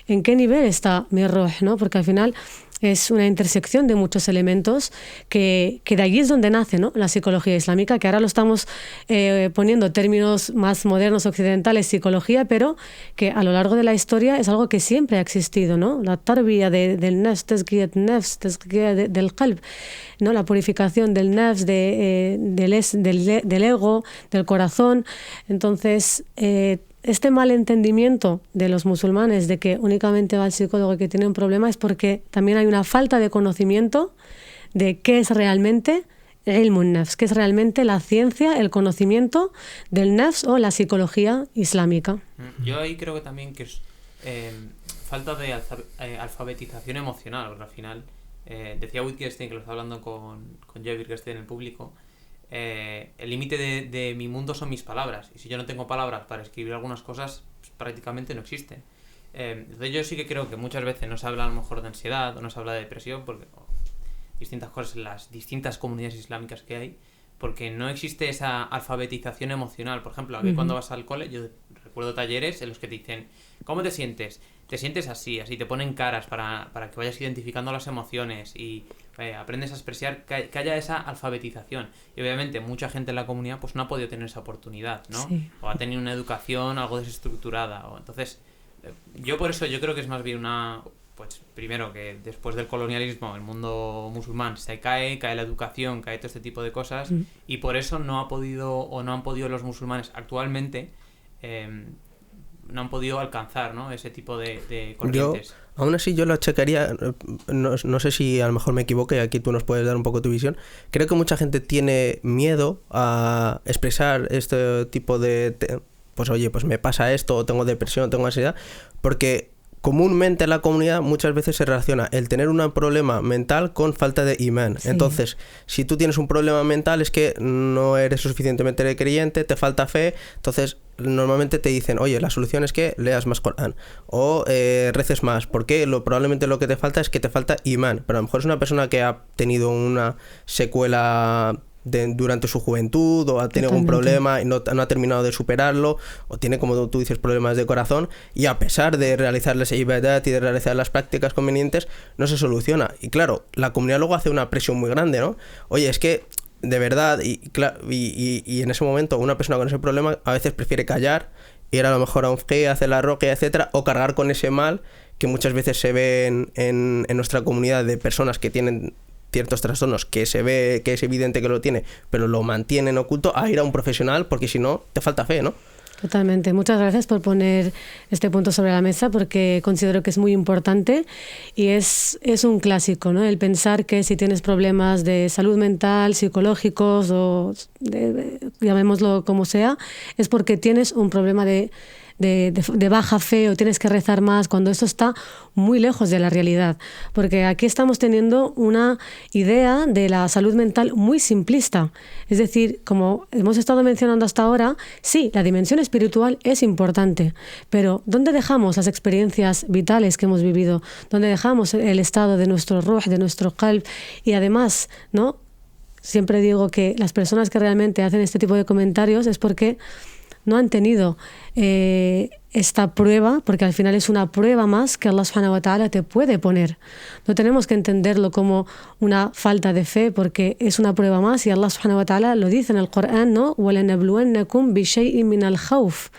¿En qué nivel está mi ruh? ¿No? Porque al final es una intersección de muchos elementos que de allí es donde nace, ¿no?, la psicología islámica, que ahora lo estamos poniendo términos más modernos, occidentales, psicología, pero que a lo largo de la historia es algo que siempre ha existido, ¿no? La tarbiya del nafs, tazkiyat nafs, tazkiyat del qalb, ¿no?, la purificación del nafs, del ego, del corazón. Entonces, este malentendimiento de los musulmanes de que únicamente va al psicólogo que tiene un problema es porque también hay una falta de conocimiento de qué es realmente ilmun nafs, qué es realmente la ciencia, el conocimiento del nafs o la psicología islámica. Yo ahí creo que también que es falta de alfabetización emocional, porque al final decía Wittgenstein, que lo está hablando con Javier, que esté en el público, el límite de mi mundo son mis palabras, y si yo no tengo palabras para escribir algunas cosas, pues prácticamente no existen. Entonces yo sí que creo que muchas veces no se habla a lo mejor de ansiedad o no se habla de depresión, porque distintas cosas en las distintas comunidades islámicas que hay, porque no existe esa alfabetización emocional. Por ejemplo, aquí cuando vas al cole, yo recuerdo talleres en los que te dicen, ¿cómo te sientes? Te sientes así, te ponen caras para que vayas identificando las emociones y aprendes a expresar, que haya esa alfabetización. Y obviamente mucha gente en la comunidad pues no ha podido tener esa oportunidad, ¿no? Sí. O ha tenido una educación algo desestructurada. Entonces, yo por eso yo creo que es más bien pues primero que después del colonialismo el mundo musulmán se cae la educación, cae todo este tipo de cosas, y por eso no han podido los musulmanes actualmente no han podido alcanzar, ¿no?, ese tipo de corrientes. Aún así yo lo checaría, no sé si a lo mejor me equivoco y aquí tú nos puedes dar un poco tu visión. Creo que mucha gente tiene miedo a expresar este tipo pues oye, pues me pasa esto, o tengo depresión, tengo ansiedad, porque comúnmente en la comunidad muchas veces se relaciona el tener un problema mental con falta de imán. Sí. Entonces, si tú tienes un problema mental es que no eres suficientemente creyente, te falta fe. Entonces, normalmente te dicen, oye, la solución es que leas más Corán o reces más, porque probablemente lo que te falta es que te falta imán, pero a lo mejor es una persona que ha tenido una secuela durante su juventud o ha tenido algún problema y no ha terminado de superarlo, o tiene, como tú dices, problemas de corazón, y a pesar de realizar las ibadat y de realizar las prácticas convenientes, no se soluciona. Y claro, la comunidad luego hace una presión muy grande, ¿no? Oye, es que de verdad, y en ese momento una persona con ese problema a veces prefiere callar, ir a lo mejor a un fiqh, hacer la ruqya, etcétera, o cargar con ese mal que muchas veces se ve en nuestra comunidad, de personas que tienen ciertos trastornos, que se ve que es evidente que lo tiene, pero lo mantienen oculto, a ir a un profesional, porque si no, te falta fe, ¿no? Totalmente. Muchas gracias por poner este punto sobre la mesa, porque considero que es muy importante y es un clásico, ¿no? El pensar que si tienes problemas de salud mental, psicológicos o llamémoslo como sea, es porque tienes un problema de baja fe o tienes que rezar más, cuando esto está muy lejos de la realidad, porque aquí estamos teniendo una idea de la salud mental muy simplista. Es decir, como hemos estado mencionando hasta ahora, sí, la dimensión espiritual es importante, pero ¿dónde dejamos las experiencias vitales que hemos vivido? ¿Dónde dejamos el estado de nuestro ruh, de nuestro qalb? Y además, ¿no? Siempre digo que las personas que realmente hacen este tipo de comentarios es porque no han tenido esta prueba, porque al final es una prueba más que Allah subhanahu wa ta'ala te puede poner. No tenemos que entenderlo como una falta de fe, porque es una prueba más, y Allah subhanahu wa ta'ala lo dice en el Corán, ¿no? وَلَنَبْلُوَنَّكُمْ بِشَيْءٍ مِّنَ الْخَوْفِ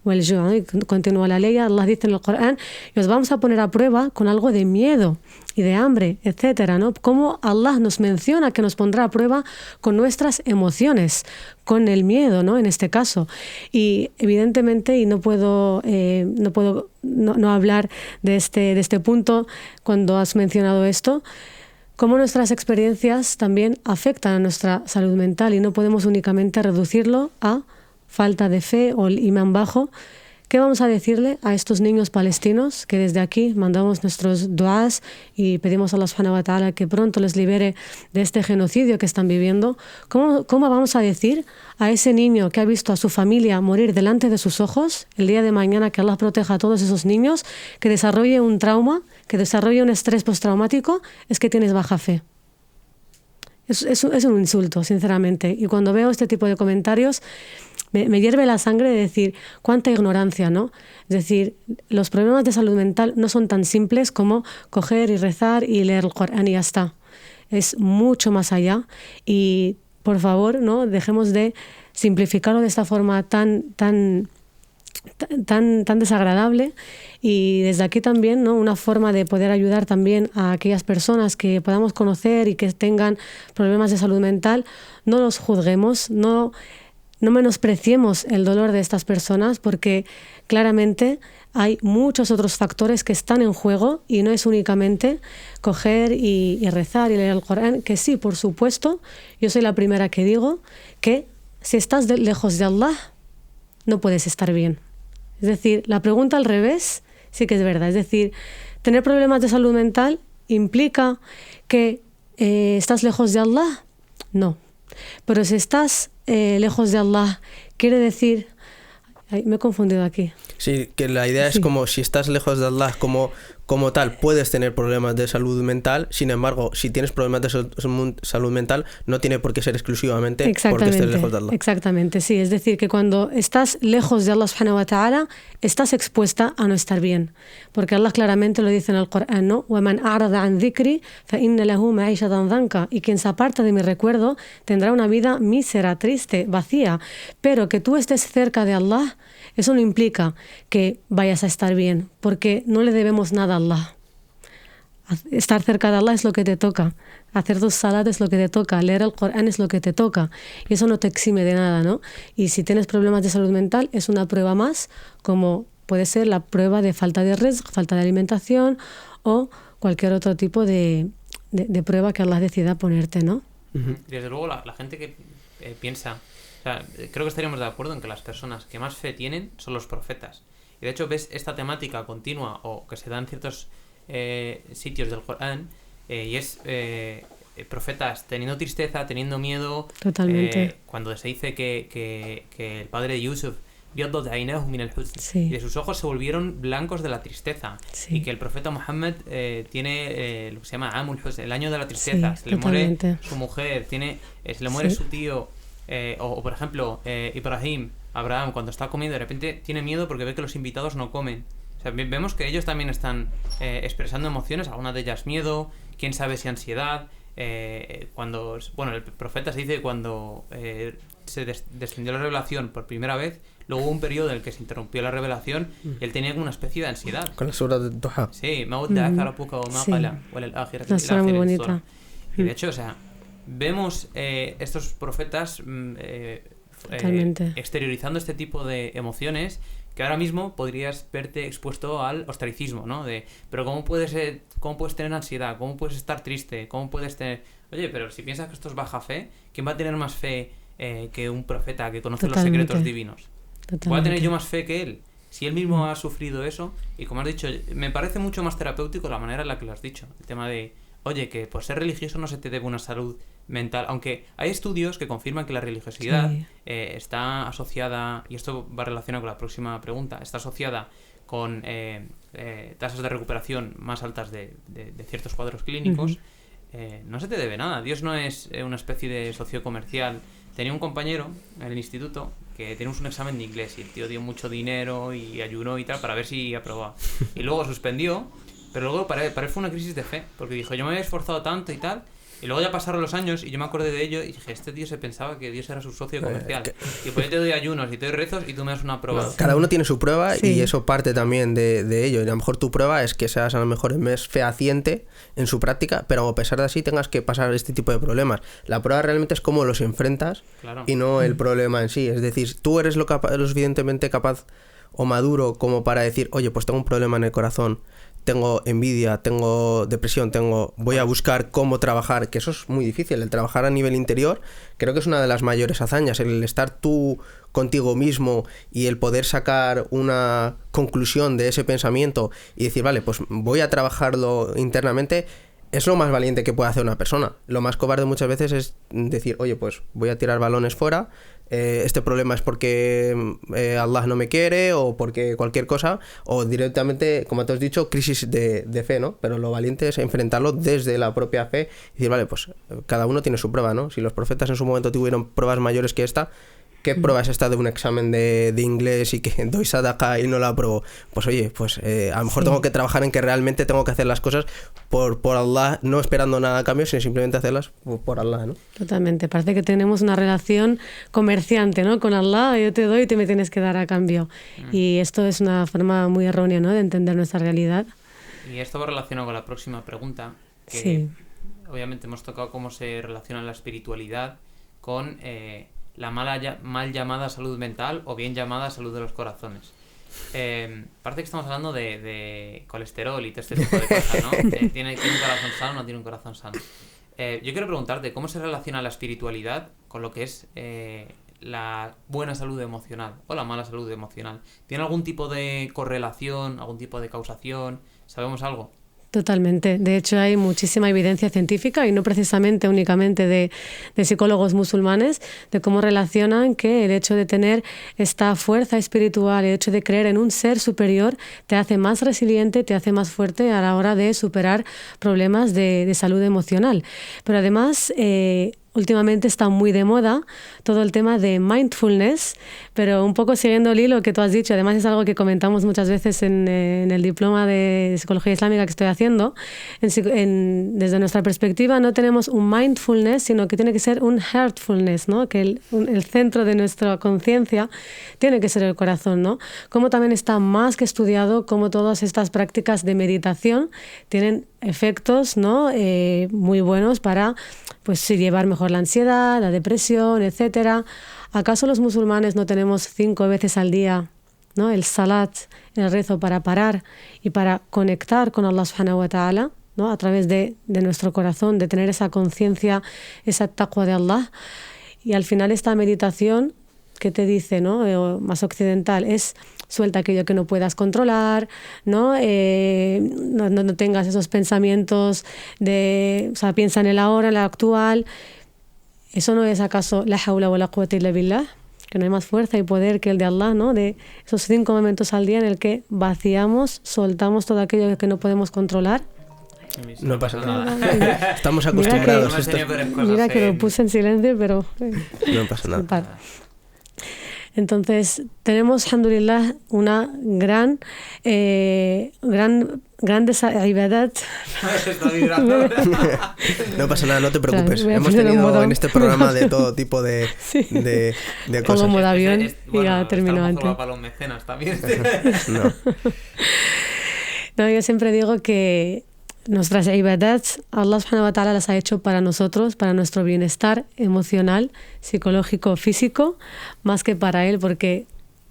وَالْجُوعِ. Continúa la ley, Allah dice en el Corán, y os vamos a poner a prueba con algo de miedo y de hambre, etcétera, ¿no? Como Allah nos menciona que nos pondrá a prueba con nuestras emociones, con el miedo, ¿no? En este caso. Y evidentemente, y no puedo no hablar de este punto cuando has mencionado esto, cómo nuestras experiencias también afectan a nuestra salud mental, y no podemos únicamente reducirlo a falta de fe o el imán bajo. ¿Qué vamos a decirle a estos niños palestinos que desde aquí mandamos nuestros duás y pedimos a Allah subhanahu wa ta'ala que pronto les libere de este genocidio que están viviendo? ¿Cómo vamos a decir a ese niño que ha visto a su familia morir delante de sus ojos, el día de mañana, que Allah proteja a todos esos niños, que desarrolle un trauma, que desarrolle un estrés postraumático? Es que tienes baja fe. Es un insulto, sinceramente. Y cuando veo este tipo de comentarios, me hierve la sangre de decir cuánta ignorancia, ¿no? Es decir, los problemas de salud mental no son tan simples como coger y rezar y leer el Corán y ya está. Es mucho más allá, y por favor, ¿no? Dejemos de simplificarlo de esta forma tan desagradable. Y desde aquí también, ¿no? Una forma de poder ayudar también a aquellas personas que podamos conocer y que tengan problemas de salud mental, no los juzguemos, no menospreciemos el dolor de estas personas, porque claramente hay muchos otros factores que están en juego, y no es únicamente coger y rezar y leer el Corán, que sí, por supuesto, yo soy la primera que digo que si estás lejos de Allah, no puedes estar bien. Es decir, la pregunta al revés sí que es verdad. Es decir, tener problemas de salud mental implica que estás lejos de Allah. No. Pero si estás lejos de Allah, quiere decir... Ay, me he confundido aquí. Sí, que la idea es como si estás lejos de Allah como tal, puedes tener problemas de salud mental. Sin embargo, si tienes problemas de salud mental, no tiene por qué ser exclusivamente porque estés lejos de Allah. Exactamente, sí. Es decir, que cuando estás lejos de Allah subhanahu wa ta'ala, estás expuesta a no estar bien. Porque Allah claramente lo dice en el Corán, ¿no? وَمَنْ أَعْرَضَ عَنْ ذِكْرِي فَإِنَّ لَهُ مَعِيشَةً ضَنْكَ. Y quien se aparta de mi recuerdo tendrá una vida mísera, triste, vacía. Pero que tú estés cerca de Allah, eso no implica que vayas a estar bien, porque no le debemos nada a Allah. Estar cerca de Allah es lo que te toca. Hacer tus salat es lo que te toca. Leer el Corán es lo que te toca. Y eso no te exime de nada, ¿no? Y si tienes problemas de salud mental, es una prueba más, como puede ser la prueba de falta de rizq, falta de alimentación, o cualquier otro tipo de prueba que Allah decida ponerte, ¿no? Desde luego, la gente que piensa... O sea, creo que estaríamos de acuerdo en que las personas que más fe tienen son los profetas. Y de hecho ves esta temática continua, o que se da en ciertos sitios del Corán, y es profetas teniendo tristeza, teniendo miedo. Totalmente. Cuando se dice que el padre de Yusuf biaddat aynahu min al-huzn, y de sus ojos se volvieron blancos de la tristeza, y que el profeta Muhammad tiene lo que se llama Amul Huzn, el año de la tristeza, se le muere su mujer, se le muere su tío, o por ejemplo Abraham cuando está comiendo de repente tiene miedo porque ve que los invitados no comen. O sea, vemos que ellos también están expresando emociones, algunas de ellas miedo, quién sabe si ansiedad. Cuando el profeta se dice que cuando se descendió la revelación por primera vez, luego hubo un periodo en el que se interrumpió la revelación y él tenía como una especie de ansiedad. Con la sura de Duha. Sí, una sura muy bonita. Y de hecho, o sea, vemos estos profetas exteriorizando este tipo de emociones que ahora mismo podrías verte expuesto al ostracismo, ¿no? Pero ¿cómo puedes tener ansiedad? ¿Cómo puedes estar triste? ¿Cómo puedes tener...? Oye, pero si piensas que esto es baja fe, ¿quién va a tener más fe que un profeta que conoce los secretos divinos? ¿Voy a tener yo más fe que él? Si él mismo ha sufrido eso, y como has dicho, me parece mucho más terapéutico la manera en la que lo has dicho. El tema de, oye, que por ser religioso no se te debe una salud mental, aunque hay estudios que confirman que la religiosidad está asociada, y esto va relacionado con la próxima pregunta, está asociada con tasas de recuperación más altas de ciertos cuadros clínicos. No se te debe nada. Dios no es una especie de socio comercial. Tenía un compañero en el instituto que teníamos un examen de inglés y el tío dio mucho dinero y ayunó y tal para ver si aprobaba, y luego suspendió, pero luego para él fue una crisis de fe, porque dijo, yo me había esforzado tanto y tal. Y luego ya pasaron los años y yo me acordé de ello y dije, este tío se pensaba que Dios era su socio comercial. Y pues yo te doy ayunos y te doy rezos y tú me das una prueba. Bueno, cada uno tiene su prueba y eso parte también de ello. Y a lo mejor tu prueba es que seas a lo mejor más fehaciente en su práctica, pero a pesar de así tengas que pasar este tipo de problemas. La prueba realmente es cómo los enfrentas y no el problema en sí. Es decir, tú eres lo suficientemente capaz o maduro como para decir, oye, pues tengo un problema en el corazón, tengo envidia, tengo depresión, voy a buscar cómo trabajar, que eso es muy difícil, el trabajar a nivel interior, creo que es una de las mayores hazañas, el estar tú contigo mismo y el poder sacar una conclusión de ese pensamiento y decir, vale, pues voy a trabajarlo internamente, es lo más valiente que puede hacer una persona. Lo más cobarde muchas veces es decir, oye, pues voy a tirar balones fuera, este problema es porque Allah no me quiere o porque cualquier cosa, o directamente, como te has dicho, crisis de fe, ¿no? Pero lo valiente es enfrentarlo desde la propia fe y decir, vale, pues cada uno tiene su prueba, ¿no? Si los profetas en su momento tuvieron pruebas mayores que esta, ¿qué prueba es esta de un examen de inglés y que doy sadaqa y no la apruebo? Pues oye, pues a lo mejor tengo que trabajar en que realmente tengo que hacer las cosas por Allah, no esperando nada a cambio, sino simplemente hacerlas por Allah, ¿no? Totalmente. Parece que tenemos una relación comerciante, ¿no? Con Allah, yo te doy y te me tienes que dar a cambio. Y esto es una forma muy errónea, ¿no?, de entender nuestra realidad. Y esto va relacionado con la próxima pregunta, que obviamente hemos tocado cómo se relaciona la espiritualidad con la mal llamada salud mental o bien llamada salud de los corazones. Parece que estamos hablando de colesterol y todo este tipo de cosas, ¿no? ¿Tiene un corazón sano o no tiene un corazón sano? Yo quiero preguntarte, ¿cómo se relaciona la espiritualidad con lo que es la buena salud emocional o la mala salud emocional? ¿Tiene algún tipo de correlación, algún tipo de causación? ¿Sabemos algo? Totalmente. De hecho, hay muchísima evidencia científica y no precisamente únicamente de psicólogos musulmanes, de cómo relacionan que el hecho de tener esta fuerza espiritual, el hecho de creer en un ser superior, te hace más resiliente, te hace más fuerte a la hora de superar problemas de salud emocional. Pero además, últimamente está muy de moda todo el tema de mindfulness, pero un poco siguiendo el hilo que tú has dicho, además es algo que comentamos muchas veces en el diploma de psicología islámica que estoy haciendo. Desde nuestra perspectiva no tenemos un mindfulness, sino que tiene que ser un heartfulness, ¿no? Que el centro de nuestra conciencia tiene que ser el corazón, ¿no? Como también está más que estudiado cómo todas estas prácticas de meditación tienen efectos, ¿no?, muy buenos para pues llevar mejor la ansiedad, la depresión, etcétera. ¿Acaso los musulmanes no tenemos 5 veces al día, ¿no?, el salat, el rezo para parar y para conectar con Allah subhanahu wa ta'ala, ¿no?, a través de nuestro corazón, de tener esa conciencia, esa taqwa de Allah? Y al final esta meditación que te dice, ¿no?, más occidental, es suelta aquello que no puedas controlar, ¿no? No tengas esos pensamientos o sea, piensa en el ahora, en el actual. ¿Eso no es acaso la hawla wa la quwwata illa billah? que no hay más fuerza y poder que el de Allah, ¿no? De esos 5 momentos al día en el que vaciamos, soltamos todo aquello que no podemos controlar. No pasa nada. Estamos acostumbrados. Mira que lo puse en silencio, pero... no pasa nada. Entonces, tenemos, alhamdulillah, una grandes ibadat. No pasa nada, no te preocupes. Hemos tenido en este programa de todo tipo de cosas. Como modo avión y ya terminó antes. Para los mecenas también. No, yo siempre digo que nuestras ibadats, Allah subhanahu wa ta'ala las ha hecho para nosotros, para nuestro bienestar emocional, psicológico, físico, más que para Él, porque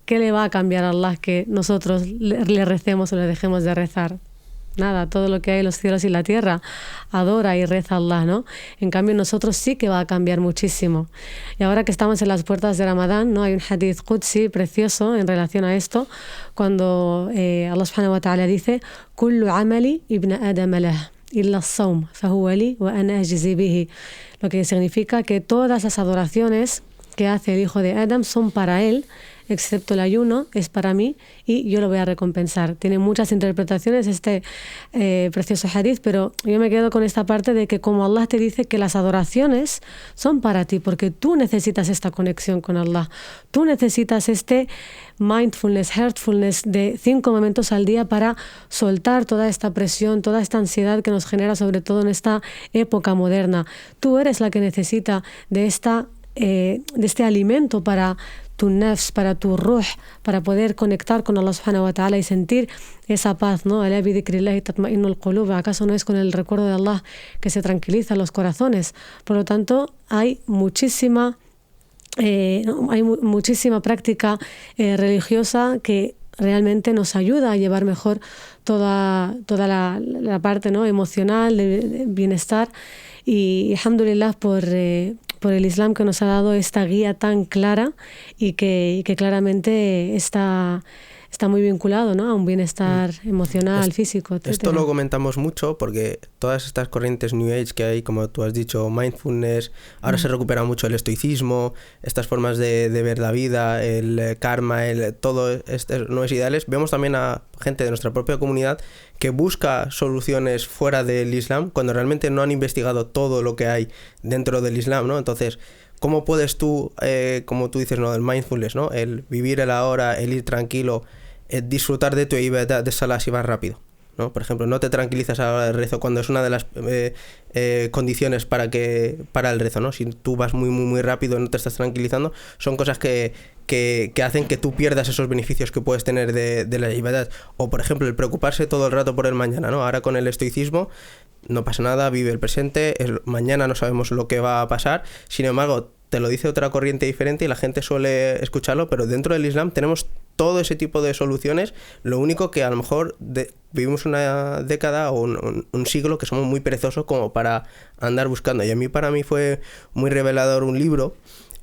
¿qué le va a cambiar a Allah que nosotros le recemos o le dejemos de rezar? Nada, todo lo que hay en los cielos y la tierra adora y reza a Allah, ¿no? En cambio, nosotros sí que va a cambiar muchísimo. Y ahora que estamos en las puertas de Ramadán, ¿no? Hay un hadith qudsi precioso en relación a esto, cuando Allah subhanahu wa ta'ala dice: "Kullu amali ibn Adam lah, illa as-sawm, fahuwa li wa ana ajzi bihi", lo que significa que todas las adoraciones que hace el hijo de Adam son para él, excepto el ayuno, es para mí y yo lo voy a recompensar. Tiene muchas interpretaciones este precioso hadith, pero yo me quedo con esta parte de que como Allah te dice que las adoraciones son para ti, porque tú necesitas esta conexión con Allah, tú necesitas este mindfulness, heartfulness de 5 momentos al día para soltar toda esta presión, toda esta ansiedad que nos genera, sobre todo en esta época moderna. Tú eres la que necesita de este alimento para tu nafs, para tu ruh, para poder conectar con Allah subhanahu wa ta'ala y sentir esa paz, ¿no? Ala bi dhikrillahi tatma'innul qulub. ¿Acaso no es con el recuerdo de Allah que se tranquilizan los corazones? Por lo tanto, hay muchísima práctica religiosa que realmente nos ayuda a llevar mejor toda la parte, ¿no? emocional, de bienestar. Y alhamdulillah por el Islam, que nos ha dado esta guía tan clara y que claramente está muy vinculado, ¿no? a un bienestar emocional, físico, etc. Esto lo comentamos mucho porque todas estas corrientes New Age que hay, como tú has dicho, mindfulness, ahora se recupera mucho el estoicismo, estas formas de ver la vida, el karma, todo estos nuevos ideales. Vemos también a gente de nuestra propia comunidad que busca soluciones fuera del Islam cuando realmente no han investigado todo lo que hay dentro del Islam, ¿no? Entonces, ¿cómo puedes tú, como tú dices, ¿no? el mindfulness, ¿no? el vivir el ahora, el ir tranquilo, disfrutar de tu ibadah de salah si vas rápido, ¿no? Por ejemplo, no te tranquilizas a la hora del rezo cuando es una de las condiciones para el rezo, ¿no? Si tú vas muy muy muy rápido, no te estás tranquilizando, son cosas que hacen que tú pierdas esos beneficios que puedes tener de la ibadah. O por ejemplo, el preocuparse todo el rato por el mañana, ¿no? Ahora con el estoicismo no pasa nada, vive el presente, mañana no sabemos lo que va a pasar. Sin embargo, te lo dice otra corriente diferente y la gente suele escucharlo, pero dentro del Islam tenemos todo ese tipo de soluciones. Lo único que a lo mejor vivimos una década o un siglo que somos muy perezosos como para andar buscando. Y para mí fue muy revelador un libro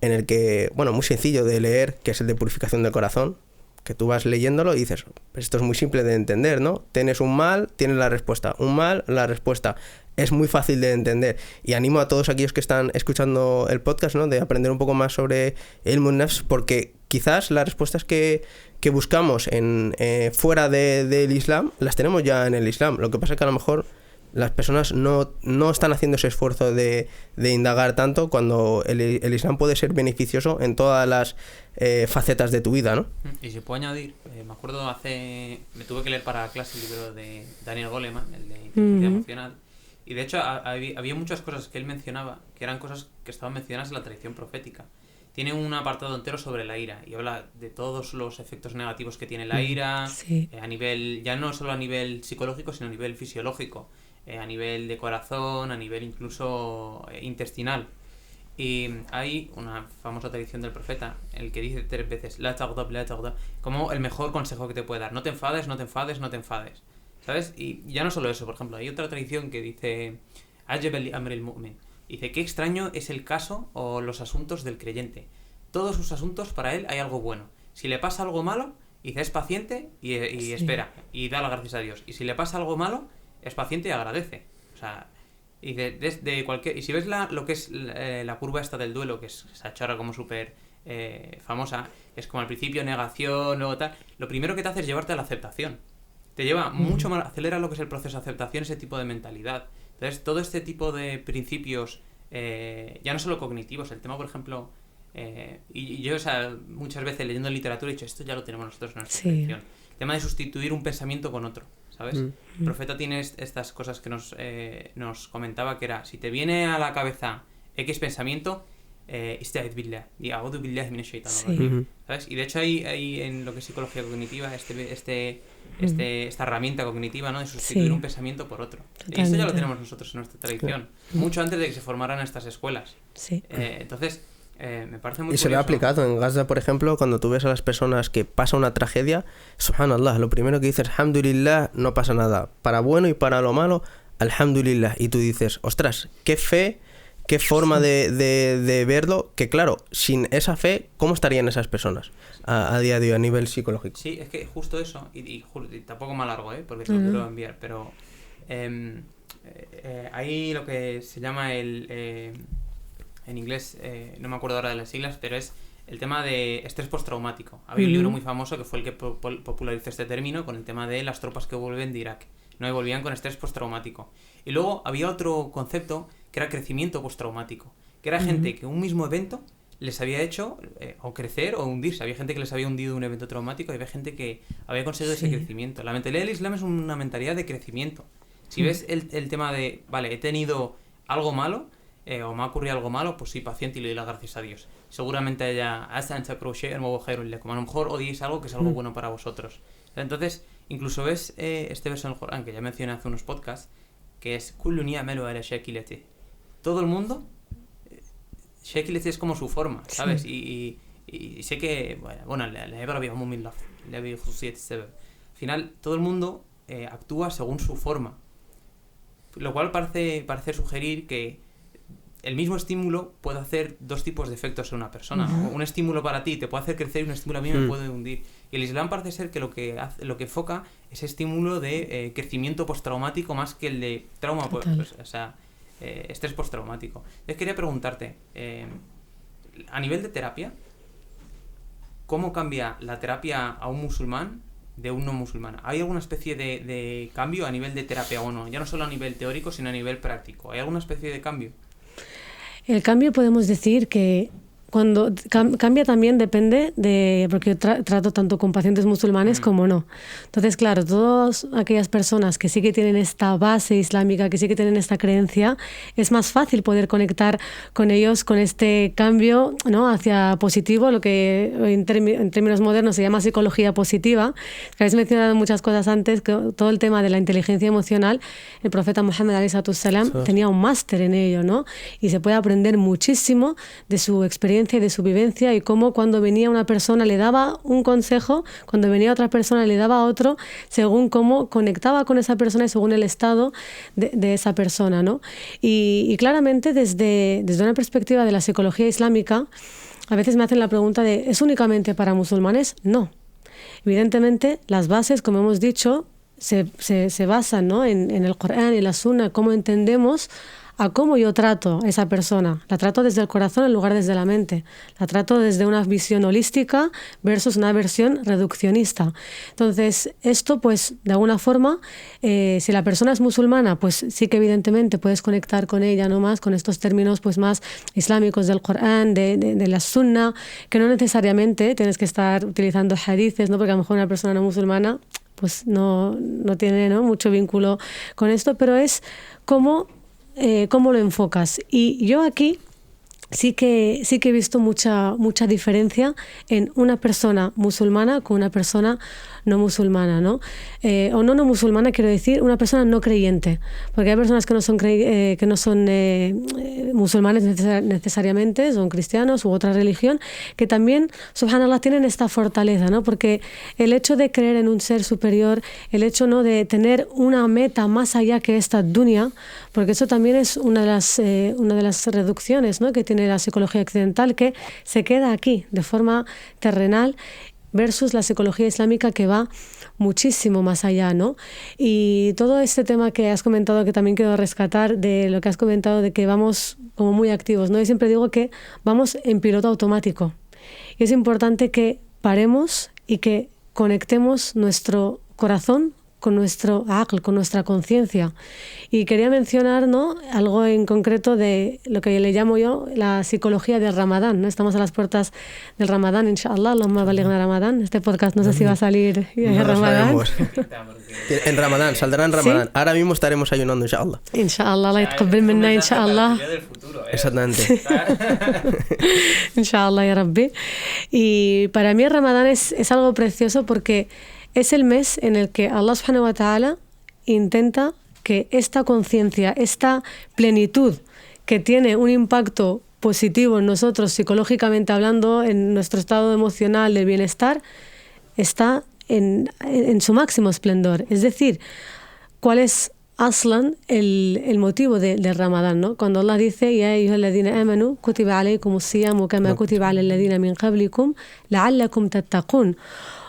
en el que, bueno, muy sencillo de leer, que es el de Purificación del Corazón, que tú vas leyéndolo y dices, pues esto es muy simple de entender, ¿no? Tienes un mal, tienes la respuesta. Un mal, la respuesta. Es muy fácil de entender. Y animo a todos aquellos que están escuchando el podcast, ¿no? De aprender un poco más sobre Ilmun Nafs, porque quizás las respuestas que buscamos fuera del Islam, las tenemos ya en el Islam. Lo que pasa es que a lo mejor las personas no están haciendo ese esfuerzo de indagar tanto, cuando el Islam puede ser beneficioso en todas las facetas de tu vida, ¿no? Y si puedo añadir, me acuerdo me tuve que leer para clase el libro de Daniel Goleman, el de inteligencia emocional, y de hecho había muchas cosas que él mencionaba que eran cosas que estaban mencionadas en la tradición profética. Tiene un apartado entero sobre la ira y habla de todos los efectos negativos que tiene la ira, sí. A nivel, ya no solo a nivel psicológico, sino a nivel fisiológico, a nivel de corazón, a nivel incluso intestinal. Y hay una famosa tradición del profeta, el que dice 3 veces, la taghdab, como el mejor consejo que te puede dar: no te enfades, no te enfades, no te enfades, ¿sabes? Y ya no solo eso, por ejemplo, hay otra tradición que dice ajab li amri al-mu'min. Dice, qué extraño es el caso o los asuntos del creyente. Todos sus asuntos, para él hay algo bueno. Si le pasa algo malo, dice, es paciente y sí. espera, y da las gracias a Dios. Y si le pasa algo malo, es paciente y agradece. O sea, y si ves lo que es la curva esta del duelo, que es esa chorra como súper famosa, es como al principio negación, luego tal. Lo primero que te hace es llevarte a la aceptación. Te lleva mucho más, acelera lo que es el proceso de aceptación, ese tipo de mentalidad. Entonces, todo este tipo de principios, ya no solo cognitivos, el tema, por ejemplo, y yo, o sea, muchas veces leyendo literatura he dicho, esto ya lo tenemos nosotros en nuestra tradición. El tema de sustituir un pensamiento con otro, ¿sabes? El profeta tiene estas cosas que nos comentaba, que era, si te viene a la cabeza X pensamiento, ista'id billah, y a'udhu billahi minash shaitanir rajim, ¿sabes? Y de hecho hay en lo que es psicología cognitiva esta herramienta cognitiva, ¿no? De sustituir un pensamiento por otro. Totalmente. Y esto ya lo tenemos nosotros en nuestra tradición, mucho antes de que se formaran estas escuelas. Entonces, me parece muy curioso. Se ve aplicado en Gaza, por ejemplo, cuando tú ves a las personas que pasa una tragedia, subhanallah, lo primero que dices, alhamdulillah, no pasa nada. Para bueno y para lo malo, alhamdulillah. Y tú dices, ostras, qué fe, qué forma de verlo, que claro, sin esa fe, ¿cómo estarían esas personas a día de hoy a nivel psicológico? Sí, es que justo eso, y tampoco me alargo, porque te lo quiero enviar, pero hay lo que se llama en inglés, no me acuerdo ahora de las siglas, pero es el tema de estrés postraumático. Había un libro muy famoso que fue el que popularizó este término con el tema de las tropas que vuelven de Irak, ¿no? Y volvían con estrés postraumático. Y luego había otro concepto que era crecimiento postraumático, que era gente que un mismo evento les había hecho o crecer o hundirse. Había gente que les había hundido un evento traumático y había gente que había conseguido ese crecimiento. La mentalidad del Islam es una mentalidad de crecimiento. Si ves el tema de, vale, he tenido algo malo, o me ha ocurrido algo malo, pues sí, paciente y le doy las gracias a Dios. Seguramente haya a lo mejor odiéis algo que es algo bueno para vosotros. Entonces, incluso ves este verso en el Corán que ya mencioné hace unos podcasts, que es kullu ni'malu ala shakilati. Todo el mundo, shakilati es como su forma, ¿sabes? Y sé que, bueno, al final todo el mundo actúa según su forma, lo cual parece sugerir que el mismo estímulo puede hacer dos tipos de efectos en una persona. Un estímulo para ti te puede hacer crecer y un estímulo a mí me puede hundir. Y el Islam parece ser que lo que enfoca es estímulo de crecimiento postraumático más que el de trauma, estrés postraumático. Entonces quería preguntarte, a nivel de terapia, ¿cómo cambia la terapia a un musulmán de un no musulmán? ¿Hay alguna especie de cambio a nivel de terapia o no? Ya no solo a nivel teórico, sino a nivel práctico. ¿Hay alguna especie de cambio? El cambio podemos decir que cuando cambia también depende de, porque yo trato tanto con pacientes musulmanes como no. Entonces, claro, todas aquellas personas que sí que tienen esta base islámica, que sí que tienen esta creencia, es más fácil poder conectar con ellos con este cambio, ¿no?, hacia positivo, lo que en términos modernos se llama psicología positiva. Que habéis mencionado muchas cosas antes, que todo el tema de la inteligencia emocional, el profeta Muhammad ﷺ tenía un máster en ello, ¿no? Y se puede aprender muchísimo de su experiencia y de su vivencia, y cómo cuando venía una persona le daba un consejo, cuando venía otra persona le daba otro, según cómo conectaba con esa persona y según el estado de esa persona, ¿no? Y claramente desde una perspectiva de la psicología islámica, a veces me hacen la pregunta de ¿es únicamente para musulmanes? No. Evidentemente las bases, como hemos dicho, se basan, ¿no?, en el Corán y la Sunna, cómo entendemos a cómo yo trato a esa persona. La trato desde el corazón en lugar desde la mente. La trato desde una visión holística versus una versión reduccionista. Entonces, esto, pues, de alguna forma, si la persona es musulmana, pues sí que evidentemente puedes conectar con ella, no más con estos términos pues más islámicos del Corán, de la Sunna, que no necesariamente tienes que estar utilizando hadices, ¿no? Porque a lo mejor una persona no musulmana pues no tiene, ¿no?, mucho vínculo con esto, pero es cómo lo enfocas. Y yo aquí sí que he visto mucha diferencia en una persona musulmana con una persona no musulmana, ¿no? O no musulmana, quiero decir, una persona no creyente, porque hay personas que no son musulmanes necesariamente, son cristianos u otra religión, que también, subhanallah, tienen esta fortaleza, ¿no? Porque el hecho de creer en un ser superior, el hecho, ¿no?, de tener una meta más allá que esta dunya, porque eso también es una de las reducciones, ¿no?, que tiene la psicología occidental, que se queda aquí de forma terrenal, versus la psicología islámica, que va muchísimo más allá, ¿no? Y todo este tema que has comentado, que también quiero rescatar de lo que has comentado, de que vamos como muy activos, ¿no? Yo siempre digo que vamos en piloto automático. Y es importante que paremos y que conectemos nuestro corazón con nuestro aql, con nuestra conciencia. Y quería mencionar, ¿no?, algo en concreto de lo que le llamo yo la psicología del Ramadán, ¿no? Estamos a las puertas del Ramadán, inshallah, Allahumma baligna Ramadán. Este podcast no sé si va a salir en Ramadán. En Ramadán, saldrá en Ramadán. ¿Sí? Ahora mismo estaremos ayunando, inshallah. Inshallah, Allah yatqabbal minna, inshallah. Exactamente. Inshallah, ya Rabbi. Y para mí el Ramadán es algo precioso porque es el mes en el que Allah subhanahu wa ta'ala intenta que esta conciencia, esta plenitud que tiene un impacto positivo en nosotros psicológicamente hablando, en nuestro estado emocional de bienestar, está en su máximo esplendor. Es decir, ¿cuál es aslan el motivo del Ramadán, ¿no? Cuando Allah dice ya ayyuhalladhina amanu kutiba alaykumus siyamu kama kutiba alal ladhina min qablikum la'allakum tattaqun.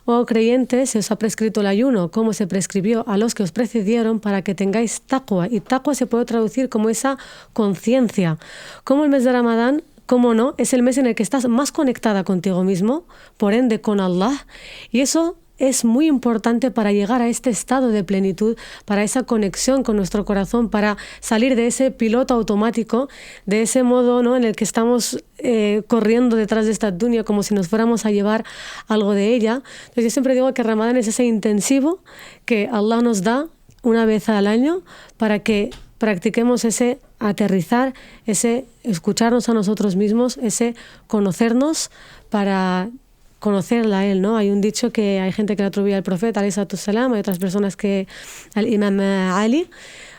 Oh creyentes, se os ha prescrito el ayuno, como se prescribió a los que os precedieron para que tengáis taqwa. Y taqwa se puede traducir como esa conciencia. Como el mes de Ramadán, cómo no, es el mes en el que estás más conectada contigo mismo, por ende con Allah. Y eso es muy importante para llegar a este estado de plenitud, para esa conexión con nuestro corazón, para salir de ese piloto automático, de ese modo, ¿no?, en el que estamos corriendo detrás de esta dunya como si nos fuéramos a llevar algo de ella. Entonces yo siempre digo que Ramadán es ese intensivo que Allah nos da una vez al año para que practiquemos ese aterrizar, ese escucharnos a nosotros mismos, ese conocernos para conocerla a él, ¿no? Hay un dicho que hay gente que le atribuye al profeta, alayhi salatu wassalam, hay otras personas que al imam Ali,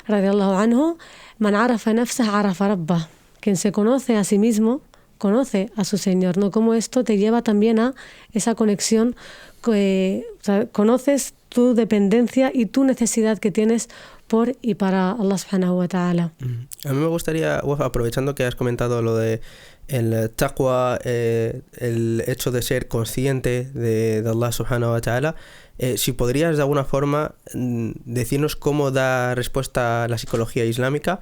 radiyallahu anhu, man arafa nafsah arafa rabbah. Quien se conoce a sí mismo, conoce a su Señor, ¿no? Como esto te lleva también a esa conexión, o sea, conoces tu dependencia y tu necesidad que tienes por y para Allah subhanahu wa ta'ala. A mí me gustaría, aprovechando que has comentado lo de el taqwa, el hecho de ser consciente de Allah subhanahu wa ta'ala, si podrías de alguna forma decirnos cómo da respuesta la psicología islámica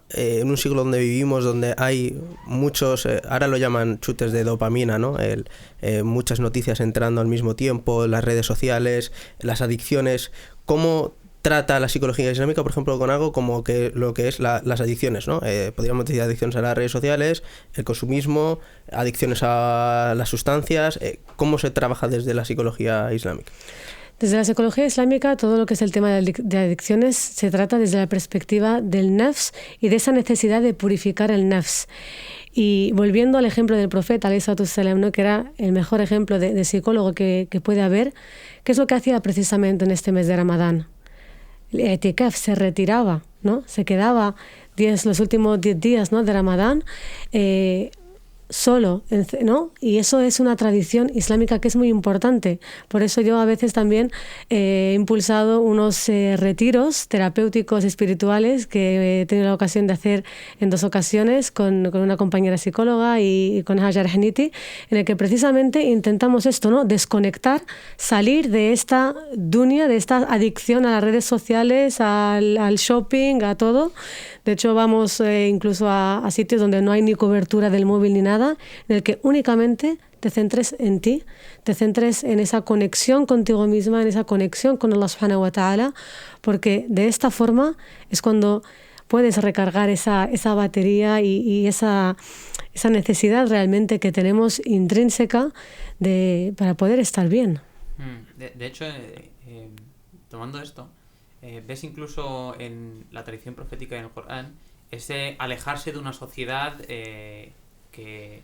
en un siglo donde vivimos, donde hay muchos, ahora lo llaman chutes de dopamina, ¿no? Muchas noticias entrando al mismo tiempo, las redes sociales, las adicciones. ¿Cómo trata la psicología islámica, por ejemplo, con algo como que lo que es las adicciones, ¿no? Podríamos decir adicciones a las redes sociales, el consumismo, adicciones a las sustancias. ¿Cómo se trabaja desde la psicología islámica? Desde la psicología islámica, todo lo que es el tema de adicciones se trata desde la perspectiva del nafs y de esa necesidad de purificar el nafs. Y volviendo al ejemplo del profeta, alayhi salatu wassalam, ¿no?, que era el mejor ejemplo de psicólogo que puede haber, ¿qué es lo que hacía precisamente en este mes de Ramadán? El i'tikaf, se retiraba, ¿no? Se quedaba los últimos 10 días, ¿no?, de Ramadán solo, ¿no? Y eso es una tradición islámica que es muy importante. Por eso yo a veces también he impulsado unos retiros terapéuticos espirituales que he tenido la ocasión de hacer en 2 ocasiones con una compañera psicóloga y con Hajar Haniti, en el que precisamente intentamos esto, ¿no?, desconectar, salir de esta dunya, de esta adicción a las redes sociales, al shopping, a todo. De hecho, vamos incluso a sitios donde no hay ni cobertura del móvil ni nada, en el que únicamente te centres en ti, te centres en esa conexión contigo misma, en esa conexión con Allah subhanahu wa ta'ala, porque de esta forma es cuando puedes recargar esa batería y esa necesidad realmente que tenemos intrínseca para poder estar bien. De hecho, tomando esto, ves incluso en la tradición profética en el Corán ese alejarse de una sociedad que,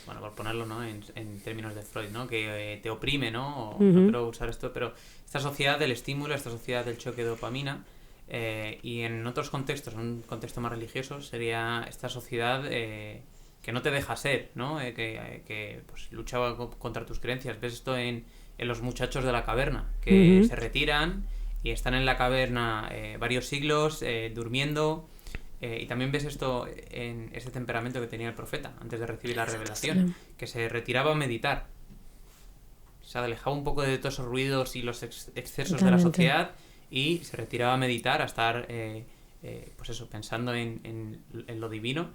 bueno, por ponerlo, ¿no?, en términos de Freud, ¿no?, que te oprime, ¿no? No quiero usar esto, pero esta sociedad del estímulo, esta sociedad del choque de dopamina, y en otros contextos, en un contexto más religioso, sería esta sociedad que no te deja ser, ¿no? Que pues, lucha contra tus creencias. Ves esto en los muchachos de la caverna, que se retiran y están en la caverna varios siglos durmiendo, y también ves esto en ese temperamento que tenía el profeta antes de recibir la revelación, que se retiraba a meditar, se alejaba un poco de todos esos ruidos y los excesos de la sociedad y se retiraba a meditar, a estar pues eso, pensando en lo divino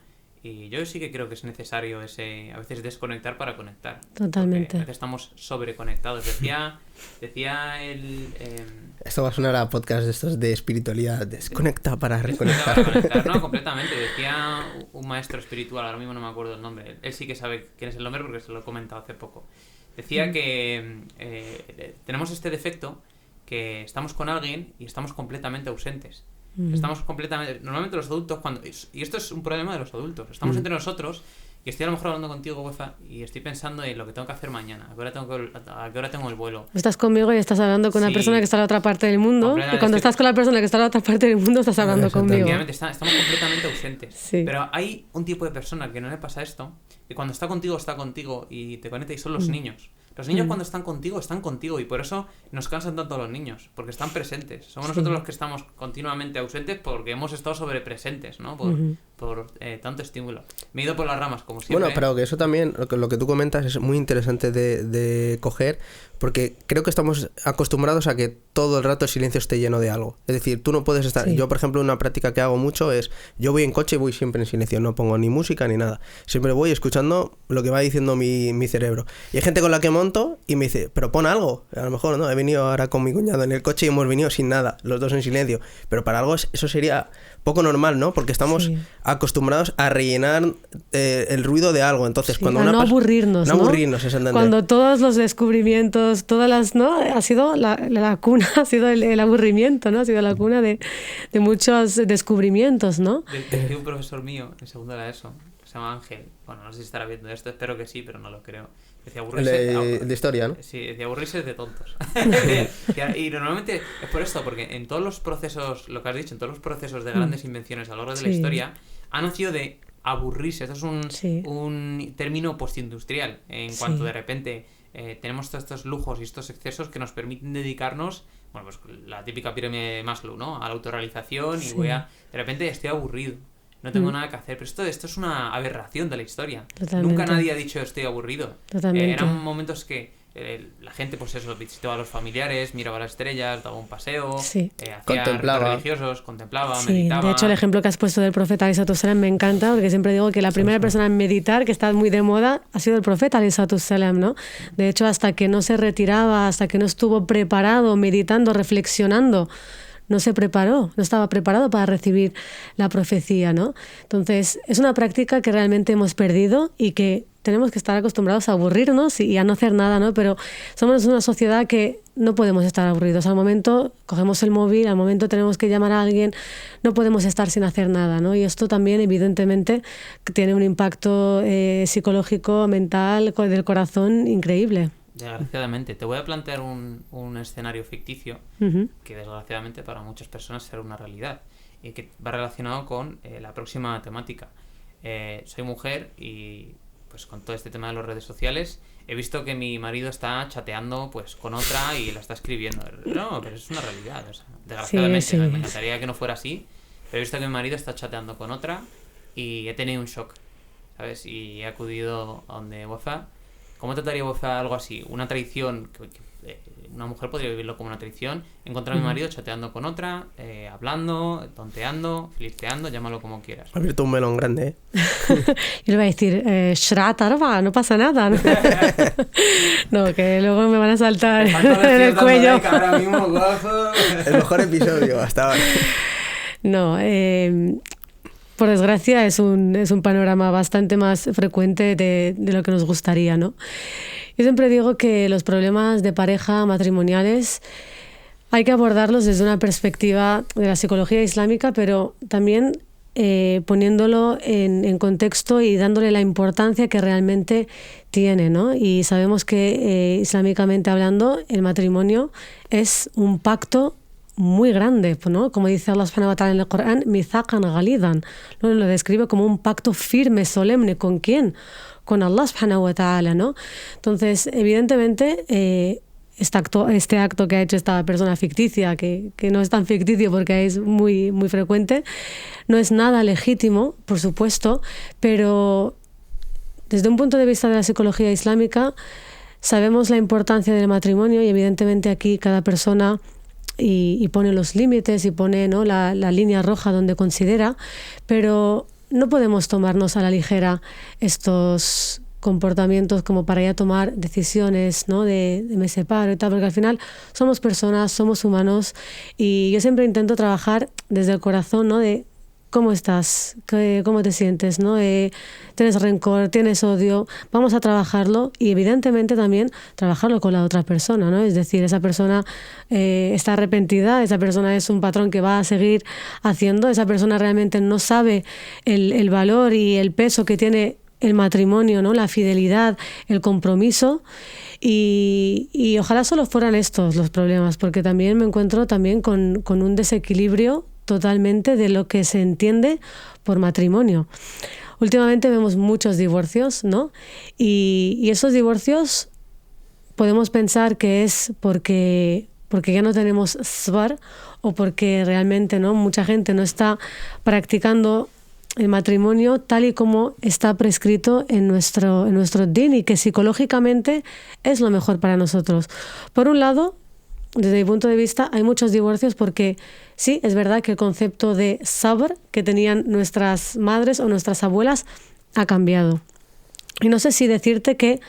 Y yo sí que creo que es necesario a veces desconectar para conectar. Totalmente. A veces estamos sobreconectados. Decía el... Esto va a sonar a podcast de estos de espiritualidad. Desconecta para reconectar. No, completamente. Decía un maestro espiritual, ahora mismo no me acuerdo el nombre. Él sí que sabe quién es el nombre porque se lo he comentado hace poco. Decía que tenemos este defecto, que estamos con alguien y estamos completamente ausentes. Estamos completamente... Normalmente los adultos, y esto es un problema de los adultos, estamos entre nosotros y estoy a lo mejor hablando contigo, Goza, y estoy pensando en lo que tengo que hacer mañana, a qué hora tengo el vuelo. Estás conmigo y estás hablando con una persona que está en la otra parte del mundo, y cuando estás con la persona que está en la otra parte del mundo estás hablando conmigo. Estamos completamente ausentes. Sí. Pero hay un tipo de persona que no le pasa esto, que cuando está contigo y te conecta, y son los niños. Los niños cuando están contigo, y por eso nos cansan tanto los niños, porque están presentes. Somos nosotros los que estamos continuamente ausentes porque hemos estado sobrepresentes, ¿no? Por tanto estímulo. Me he ido por las ramas, como siempre. Bueno, pero que eso también, lo que tú comentas es muy interesante de coger, porque creo que estamos acostumbrados a que todo el rato el silencio esté lleno de algo. Es decir, tú no puedes estar... Sí. Yo, por ejemplo, una práctica que hago mucho es... Yo voy en coche y voy siempre en silencio, no pongo ni música ni nada. Siempre voy escuchando lo que va diciendo mi cerebro. Y hay gente con la que monto y me dice, pero pon algo. A lo mejor, ¿no? He venido ahora con mi cuñado en el coche y hemos venido sin nada, los dos en silencio. Pero para algo eso sería poco normal, ¿no? Porque estamos acostumbrados a rellenar el ruido de algo. Entonces, cuando no aburrirnos, ¿no? No aburrirnos, es entender. Cuando todos los descubrimientos, todas las, ¿no? Ha sido la cuna, ha sido el aburrimiento, ¿no? Ha sido la cuna de muchos descubrimientos, ¿no? Decía un profesor mío en segundo de la ESO, se llama Ángel, bueno, no sé si estará viendo esto, espero que sí, pero no lo creo. Decía aburrirse de historia, ¿no? Sí, decía aburrirse de tontos. Y normalmente es por esto, porque en todos los procesos, lo que has dicho, en todos los procesos de grandes invenciones a lo largo de la historia, ha nacido de aburrirse. Esto es un término postindustrial, en cuanto de repente tenemos todos estos lujos y estos excesos que nos permiten dedicarnos, bueno, pues la típica pirámide de Maslow, ¿no? A la autorrealización y de repente estoy aburrido. No tengo nada que hacer, pero esto es una aberración de la historia. Totalmente. Nunca nadie ha dicho estoy aburrido. Eran momentos que la gente, pues eso, visitaba a los familiares, miraba las estrellas, daba un paseo, hacía ritos religiosos, contemplaba, meditaba. De hecho, el ejemplo que has puesto del profeta Aleyhi Salam me encanta, porque siempre digo que la primera persona en meditar, que está muy de moda, ha sido el profeta Aleyhi Salam, ¿no? De hecho, hasta que no se retiraba, hasta que no estuvo preparado, meditando, reflexionando, no se preparó, no estaba preparado para recibir la profecía, ¿no? Entonces, es una práctica que realmente hemos perdido y que tenemos que estar acostumbrados a aburrirnos y a no hacer nada, ¿no? Pero somos una sociedad que no podemos estar aburridos. Al momento cogemos el móvil, al momento tenemos que llamar a alguien, no podemos estar sin hacer nada, ¿no? Y esto también, evidentemente, tiene un impacto psicológico, mental, del corazón increíble. Desgraciadamente. Te voy a plantear un escenario ficticio que desgraciadamente para muchas personas será una realidad y que va relacionado con la próxima temática. Soy mujer y pues con todo este tema de las redes sociales he visto que mi marido está chateando pues con otra y la está escribiendo. No, pero es una realidad. O sea, desgraciadamente, me encantaría que no fuera así, pero he visto que mi marido está chateando con otra y he tenido un shock, ¿sabes? Y he acudido a donde Goza. ¿Cómo trataría Goza algo así? Una traición, una mujer podría vivirlo como una traición, encontrar a mi marido chateando con otra, hablando, tonteando, flirteando, llámalo como quieras. Ha abierto un melón grande, Y le voy a decir, Shrata, no pasa nada, ¿no? No, que luego me van a saltar en el cuello. Ahora mismo, Goza. El mejor episodio hasta ahora. No, por desgracia es un panorama bastante más frecuente de lo que nos gustaría, ¿no? Yo siempre digo que los problemas de pareja matrimoniales hay que abordarlos desde una perspectiva de la psicología islámica, pero también poniéndolo en contexto y dándole la importancia que realmente tiene, ¿no? Y sabemos que islámicamente hablando el matrimonio es un pacto muy grande, ¿no? Como dice Allah subhanahu wa ta'ala en el Corán, mithaqan ghalidan, ¿no? Lo describe como un pacto firme, solemne. ¿Con quién? Con Allah subhanahu wa ta'ala, ¿no? Entonces, evidentemente, este acto que ha hecho esta persona ficticia, que no es tan ficticio porque es muy, muy frecuente, no es nada legítimo, por supuesto, pero desde un punto de vista de la psicología islámica sabemos la importancia del matrimonio y evidentemente aquí cada persona y pone los límites y pone, ¿no? la línea roja donde considera, pero no podemos tomarnos a la ligera estos comportamientos como para ya tomar decisiones, ¿no? de me separo y tal, porque al final somos personas, somos humanos, y yo siempre intento trabajar desde el corazón, ¿no? De cómo estás, cómo te sientes, ¿no? Tienes rencor, tienes odio, vamos a trabajarlo, y evidentemente también trabajarlo con la otra persona, ¿no? Es decir, esa persona está arrepentida, esa persona es un patrón que va a seguir haciendo, esa persona realmente no sabe el valor y el peso que tiene el matrimonio, ¿no? La fidelidad, el compromiso, y ojalá solo fueran estos los problemas, porque también me encuentro también con un desequilibrio totalmente de lo que se entiende por matrimonio. Últimamente vemos muchos divorcios, ¿no? Y esos divorcios podemos pensar que es porque ya no tenemos sabr, o porque realmente, ¿no? Mucha gente no está practicando el matrimonio tal y como está prescrito en nuestro din, y que psicológicamente es lo mejor para nosotros. Por un lado, desde mi punto de vista, hay muchos divorcios porque sí, es verdad que el concepto de sabr que tenían nuestras madres o nuestras abuelas ha cambiado. Y no sé si decirte que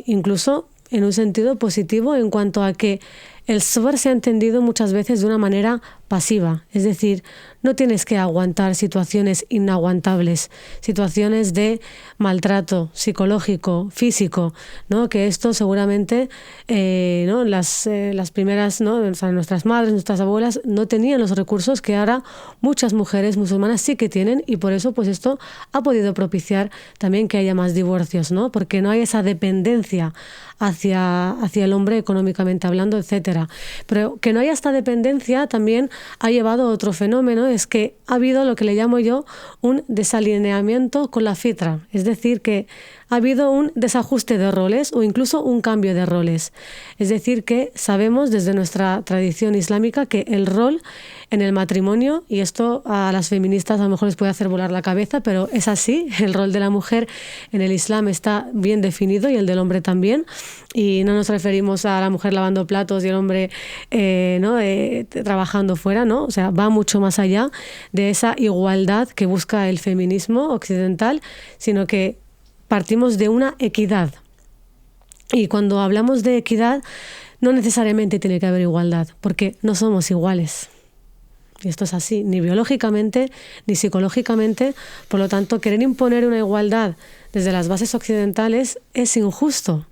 incluso en un sentido positivo, en cuanto a que el sabr se ha entendido muchas veces de una manera pasiva, es decir, no tienes que aguantar situaciones inaguantables, situaciones de maltrato psicológico, físico, ¿no? Que esto seguramente ¿no? Las primeras, ¿no? O sea, nuestras madres, nuestras abuelas no tenían los recursos que ahora muchas mujeres musulmanas sí que tienen, y por eso pues esto ha podido propiciar también que haya más divorcios, ¿no? Porque no hay esa dependencia hacia el hombre económicamente hablando, etcétera. Pero que no haya esta dependencia también ha llevado a otro fenómeno, es que ha habido lo que le llamo yo un desalineamiento con la fitra, es decir, que ha habido un desajuste de roles o incluso un cambio de roles. Es decir, que sabemos desde nuestra tradición islámica que el rol en el matrimonio, y esto a las feministas a lo mejor les puede hacer volar la cabeza, pero es así, el rol de la mujer en el Islam está bien definido y el del hombre también, y no nos referimos a la mujer lavando platos y el hombre ¿no? Trabajando fuera, ¿no? O sea, va mucho más allá de esa igualdad que busca el feminismo occidental, sino que partimos de una equidad. Y cuando hablamos de equidad, no necesariamente tiene que haber igualdad, porque no somos iguales. Y esto es así, ni biológicamente, ni psicológicamente. Por lo tanto, querer imponer una igualdad desde las bases occidentales es injusto.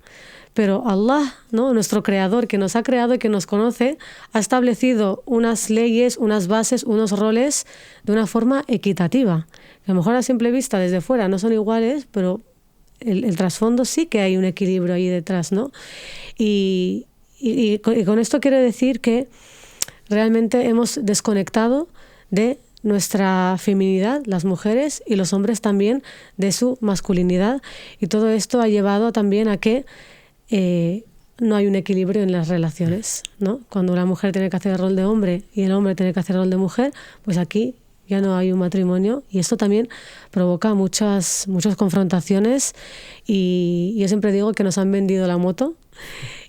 Pero Allah, ¿no? Nuestro creador, que nos ha creado y que nos conoce, ha establecido unas leyes, unas bases, unos roles de una forma equitativa. Que a lo mejor a simple vista desde fuera no son iguales, pero el trasfondo sí que hay un equilibrio ahí detrás, ¿no? Y con esto quiero decir que realmente hemos desconectado de nuestra feminidad, las mujeres, y los hombres también de su masculinidad. Y todo esto ha llevado también a que no hay un equilibrio en las relaciones, ¿no? Cuando la mujer tiene que hacer el rol de hombre y el hombre tiene que hacer el rol de mujer, pues aquí ya no hay un matrimonio, y esto también provoca muchas confrontaciones, y yo siempre digo que nos han vendido la moto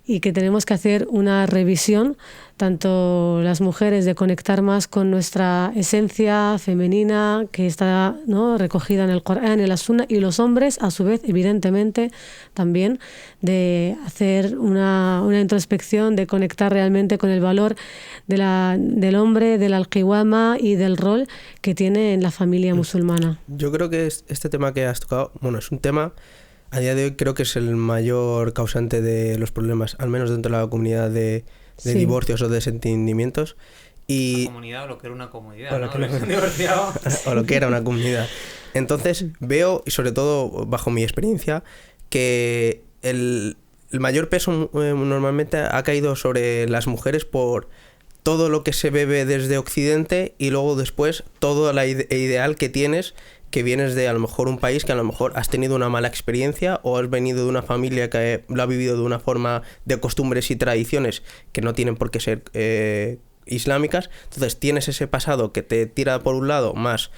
y que tenemos que hacer una revisión, tanto las mujeres, de conectar más con nuestra esencia femenina que está, ¿no? recogida en el Corán y en la Sunna, y los hombres a su vez evidentemente también de hacer una introspección, de conectar realmente con el valor del hombre, del al-qiwama y del rol que tiene en la familia musulmana. Yo creo que este tema que has tocado, bueno, es un tema, a día de hoy creo que es el mayor causante de los problemas, al menos dentro de la comunidad de Sí. divorcios o desentendimientos. Y La comunidad, o lo que era una comunidad, o lo ¿no? que Los divorciados. o lo que era una comunidad. Entonces veo, y sobre todo bajo mi experiencia, que el mayor peso normalmente ha caído sobre las mujeres por todo lo que se bebe desde Occidente, y luego después todo el ideal que tienes, que vienes de a lo mejor un país que a lo mejor has tenido una mala experiencia, o has venido de una familia que lo ha vivido de una forma de costumbres y tradiciones que no tienen por qué ser islámicas, entonces tienes ese pasado que te tira por un lado más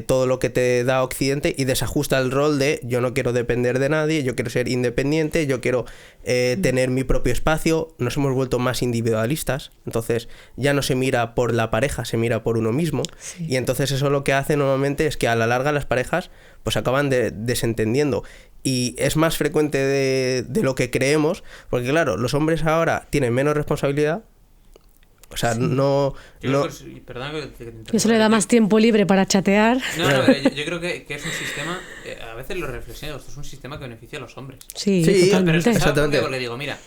todo lo que te da Occidente y desajusta el rol de yo no quiero depender de nadie, yo quiero ser independiente, yo quiero tener mi propio espacio. Nos hemos vuelto más individualistas, entonces ya no se mira por la pareja, se mira por uno mismo, Sí. y entonces eso lo que hace normalmente es que a la larga las parejas pues acaban desentendiendo. Y es más frecuente de lo que creemos, porque claro, los hombres ahora tienen menos responsabilidad. O sea, Sí. no... Yo no creo que perdona que te interrumpa. Eso le da más tiempo libre para chatear. No, pero yo creo que es un sistema, a veces lo reflexiono, esto es un sistema que beneficia a los hombres. Sí, Sí, Pero totalmente. ¿sabes Exactamente. por qué? Le digo, mira,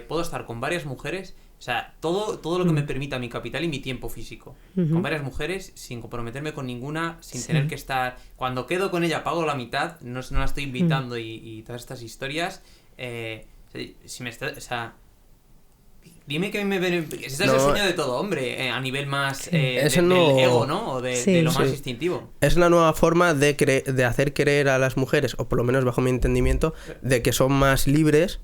puedo estar con varias mujeres, o sea, todo lo que me permita mi capital y mi tiempo físico, con varias mujeres, sin comprometerme con ninguna, sin Sí. tener que estar... Cuando quedo con ella pago la mitad, no la estoy invitando y todas estas historias, si me está... O sea, dime que ese es el No, sueño de todo hombre, a nivel más Eso del no- ego, ¿no? O de Sí. lo más Sí. instintivo. Es la nueva forma de hacer creer a las mujeres, o por lo menos bajo mi entendimiento, de que son más libres,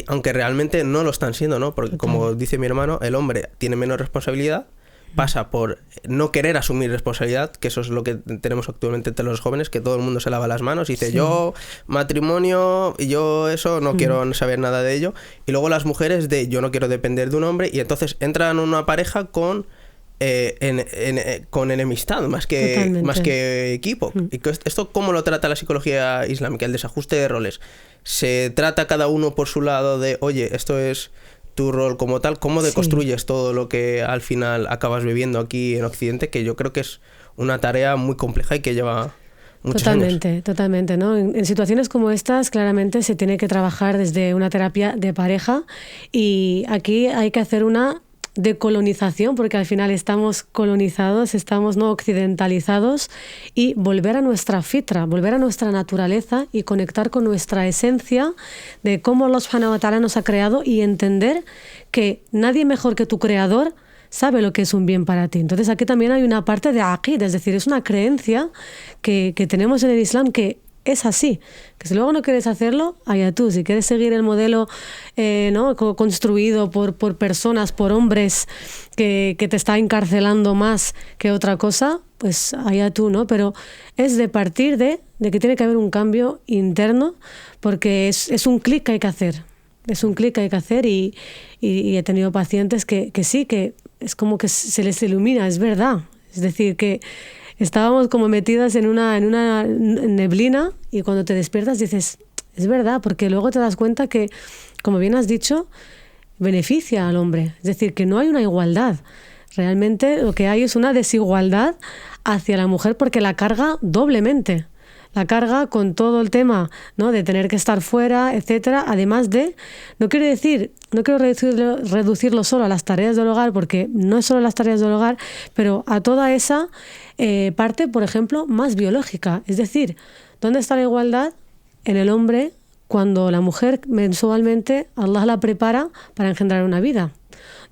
aunque realmente no lo están siendo, ¿no? Porque como dice mi hermano, el hombre tiene menos responsabilidad, pasa por no querer asumir responsabilidad, que eso es lo que tenemos actualmente entre los jóvenes, que todo el mundo se lava las manos y dice Sí. yo matrimonio y yo eso no quiero saber nada de ello, y luego las mujeres de yo no quiero depender de un hombre, y entonces entran en una pareja con con enemistad más Totalmente. que equipo. ¿Y esto cómo lo trata la psicología islámica? El desajuste de roles. ¿Se trata cada uno por su lado de oye, esto es tu rol como tal? ¿Cómo Sí. deconstruyes todo lo que al final acabas viviendo aquí en Occidente? Que yo creo que es una tarea muy compleja y que lleva muchos años. Totalmente, ¿no? En situaciones como estas, claramente se tiene que trabajar desde una terapia de pareja, y aquí hay que hacer una decolonización, porque al final estamos colonizados, estamos no occidentalizados, y volver a nuestra fitra, volver a nuestra naturaleza y conectar con nuestra esencia de cómo Allah subhanahu wa ta'ala nos ha creado, y entender que nadie mejor que tu creador sabe lo que es un bien para ti. Entonces aquí también hay una parte de aqid, es decir, es una creencia que tenemos en el Islam, que es así, que si luego no quieres hacerlo, allá tú. Si quieres seguir el modelo ¿no? construido por personas, por hombres, que te está encarcelando más que otra cosa, pues allá tú, ¿no? Pero es de partir de que tiene que haber un cambio interno, porque es un clic que hay que hacer. Es un clic que hay que hacer, y he tenido pacientes que sí, que es como que se les ilumina, es verdad. Es decir, que estábamos como metidas en una neblina, y cuando te despiertas dices, es verdad, porque luego te das cuenta que, como bien has dicho, beneficia al hombre. Es decir, que no hay una igualdad. Realmente lo que hay es una desigualdad hacia la mujer, porque la carga doblemente. La carga con todo el tema, ¿no? De tener que estar fuera, etcétera. Además de, no quiero reducirlo solo a las tareas del hogar, porque no es solo las tareas del hogar, pero a toda esa parte, por ejemplo, más biológica. Es decir, ¿dónde está la igualdad en el hombre cuando la mujer mensualmente Allah la prepara para engendrar una vida?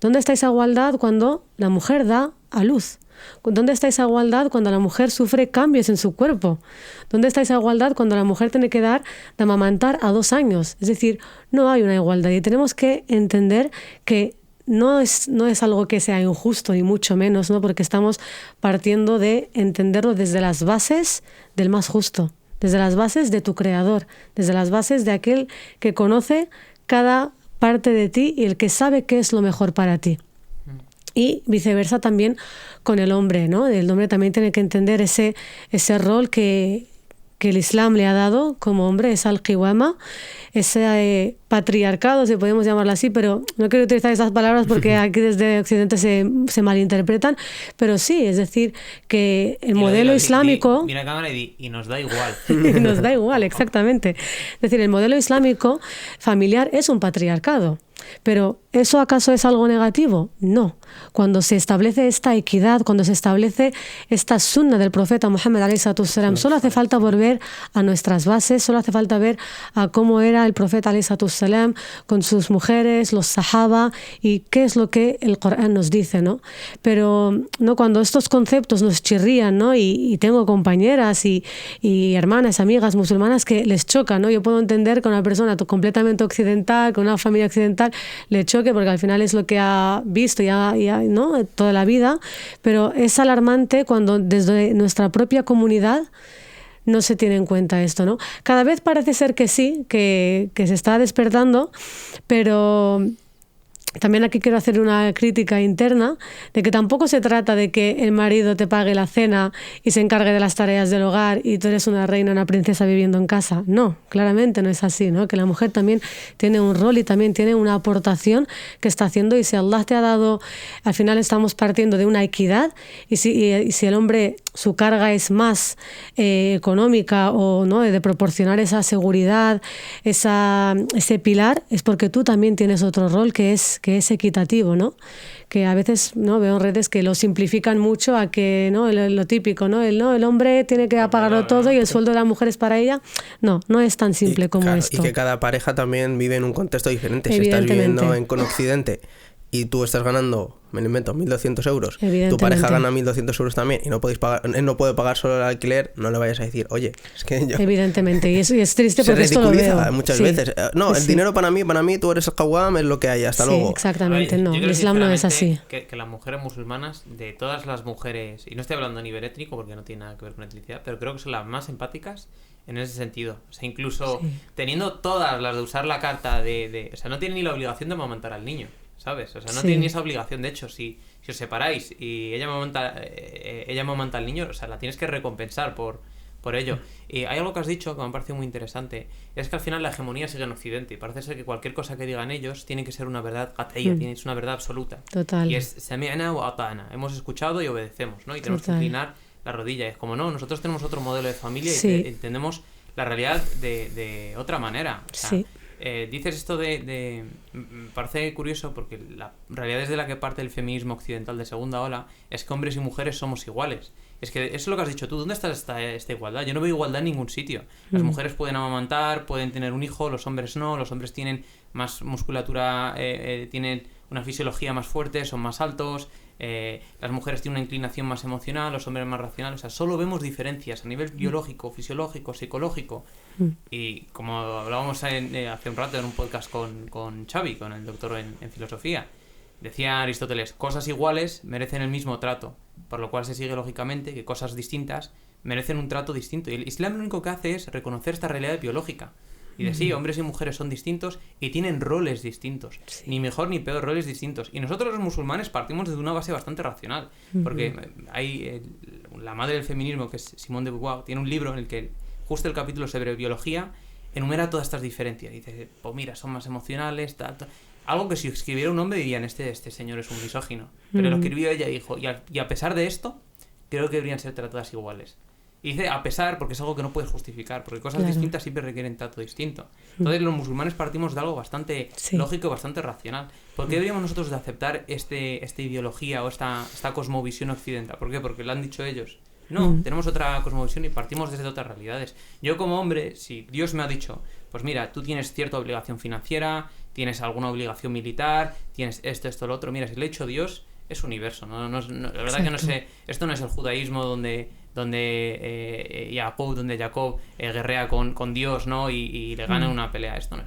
¿Dónde está esa igualdad cuando la mujer da a luz? ¿Dónde está esa igualdad cuando la mujer sufre cambios en su cuerpo? ¿Dónde está esa igualdad cuando la mujer tiene que dar de amamantar a 2 años? Es decir, no hay una igualdad, y tenemos que entender que no es algo que sea injusto, ni mucho menos, ¿no? Porque estamos partiendo de entenderlo desde las bases del más justo, desde las bases de tu creador, desde las bases de aquel que conoce cada parte de ti y el que sabe qué es lo mejor para ti. Y viceversa también con el hombre, ¿no? El hombre también tiene que entender ese rol que el Islam le ha dado como hombre, es al-qiwama, ese patriarcado, si podemos llamarlo así, pero no quiero utilizar esas palabras porque aquí desde Occidente se malinterpretan, pero sí, es decir, que el modelo islámico... Mira la cámara y nos da igual. Y nos da igual, exactamente. Es decir, el modelo islámico familiar es un patriarcado. Pero ¿eso acaso es algo negativo? No. Cuando se establece esta equidad, cuando se establece esta sunna del profeta Muhammad ﷺ, solo hace falta volver a nuestras bases, solo hace falta ver a cómo era el profeta ﷺ con sus mujeres, los sahaba, y qué es lo que el Corán nos dice, ¿no? Pero no, cuando estos conceptos nos chirrían, ¿no? Y tengo compañeras y hermanas, amigas musulmanas que les chocan, ¿no? Yo puedo entender que una persona completamente occidental, con una familia occidental, tal le choque, porque al final es lo que ha visto ya, ¿no? Toda la vida, pero es alarmante cuando desde nuestra propia comunidad no se tiene en cuenta esto, ¿no? Cada vez parece ser que sí, que se está despertando, pero también aquí quiero hacer una crítica interna de que tampoco se trata de que el marido te pague la cena y se encargue de las tareas del hogar y tú eres una reina, una princesa viviendo en casa. No, claramente no es así, ¿no? Que la mujer también tiene un rol y también tiene una aportación que está haciendo, y si Allah te ha dado, al final estamos partiendo de una equidad, y si el hombre, su carga es más económica o no, de proporcionar esa seguridad, ese pilar, es porque tú también tienes otro rol que es equitativo, ¿no? Que a veces, ¿no?, veo en redes que lo simplifican mucho a que, ¿no?, lo típico, ¿no? El hombre tiene que pagarlo todo y el sueldo de la mujer es para ella. No es tan simple como claro, esto. Y que cada pareja también vive en un contexto diferente. Si estás viviendo con Occidente y tú estás ganando, me lo invento, 1.200 euros, tu pareja gana 1.200 euros también y no puede pagar solo el alquiler, no le vayas a decir, oye, es que yo... Evidentemente, y es triste porque esto lo veo. Muchas veces. No, el dinero para mí, tú eres el qawwam, es lo que hay, hasta luego. Exactamente, no, el Islam no es así. Que las mujeres musulmanas, de todas las mujeres, y no estoy hablando a nivel étnico porque no tiene nada que ver con etnicidad, pero creo que son las más empáticas en ese sentido. O sea, incluso teniendo todas las de usar la carta o sea, no tienen ni la obligación de amamantar al niño, ¿sabes? O sea, no tienen ni esa obligación. De hecho, si os separáis y ella amamanta al niño, o sea, la tienes que recompensar por ello. Y hay algo que has dicho que me ha parecido muy interesante, es que al final la hegemonía sigue en Occidente y parece ser que cualquier cosa que digan ellos tiene que ser una verdad qat'iyya, es una verdad absoluta. Total. Y es sami'na wa ata'na, hemos escuchado y obedecemos, ¿no? Y tenemos que inclinar la rodilla. Es como, no, nosotros tenemos otro modelo de familia y entendemos la realidad de otra manera. O sea, dices esto me parece curioso porque la realidad desde la que parte el feminismo occidental de segunda ola es que hombres y mujeres somos iguales. Es que eso es lo que has dicho tú. ¿Dónde está esta igualdad? Yo no veo igualdad en ningún sitio. Las mujeres pueden amamantar, pueden tener un hijo, los hombres no. Los hombres tienen más musculatura, tienen una fisiología más fuerte, son más altos. Las mujeres tienen una inclinación más emocional, los hombres más racionales. O sea, solo vemos diferencias a nivel biológico, fisiológico, psicológico. Y como hablábamos hace un rato en un podcast con Xavi, con el doctor en filosofía, decía Aristóteles, cosas iguales merecen el mismo trato, por lo cual se sigue lógicamente que cosas distintas merecen un trato distinto. Y el Islam lo único que hace es reconocer esta realidad biológica. Y de sí, hombres y mujeres son distintos y tienen roles distintos. Ni mejor ni peor, roles distintos. Y nosotros los musulmanes partimos desde una base bastante racional. Porque hay la madre del feminismo, que es Simone de Beauvoir, tiene un libro en el que justo el capítulo sobre biología enumera todas estas diferencias. Dice, pues mira, son más emocionales, tal. Algo que si escribiera un hombre dirían, este señor es un misógino. Pero lo escribió ella y dijo, y a pesar de esto, creo que deberían ser tratadas iguales. Y dice a pesar porque es algo que no puedes justificar, porque cosas distintas siempre requieren trato distinto. Entonces los musulmanes partimos de algo bastante lógico y bastante racional. ¿Por qué deberíamos nosotros de aceptar esta ideología o esta cosmovisión occidental? ¿Por qué? Porque lo han dicho ellos. No, tenemos otra cosmovisión y partimos desde otras realidades. Yo como hombre, si Dios me ha dicho, pues mira, tú tienes cierta obligación financiera, tienes alguna obligación militar, tienes esto, lo otro. Mira, si le he dicho Dios, es universo. La verdad que no sé, esto no es el judaísmo donde Jacob guerrea con Dios, ¿no? Y le gana una pelea. Esto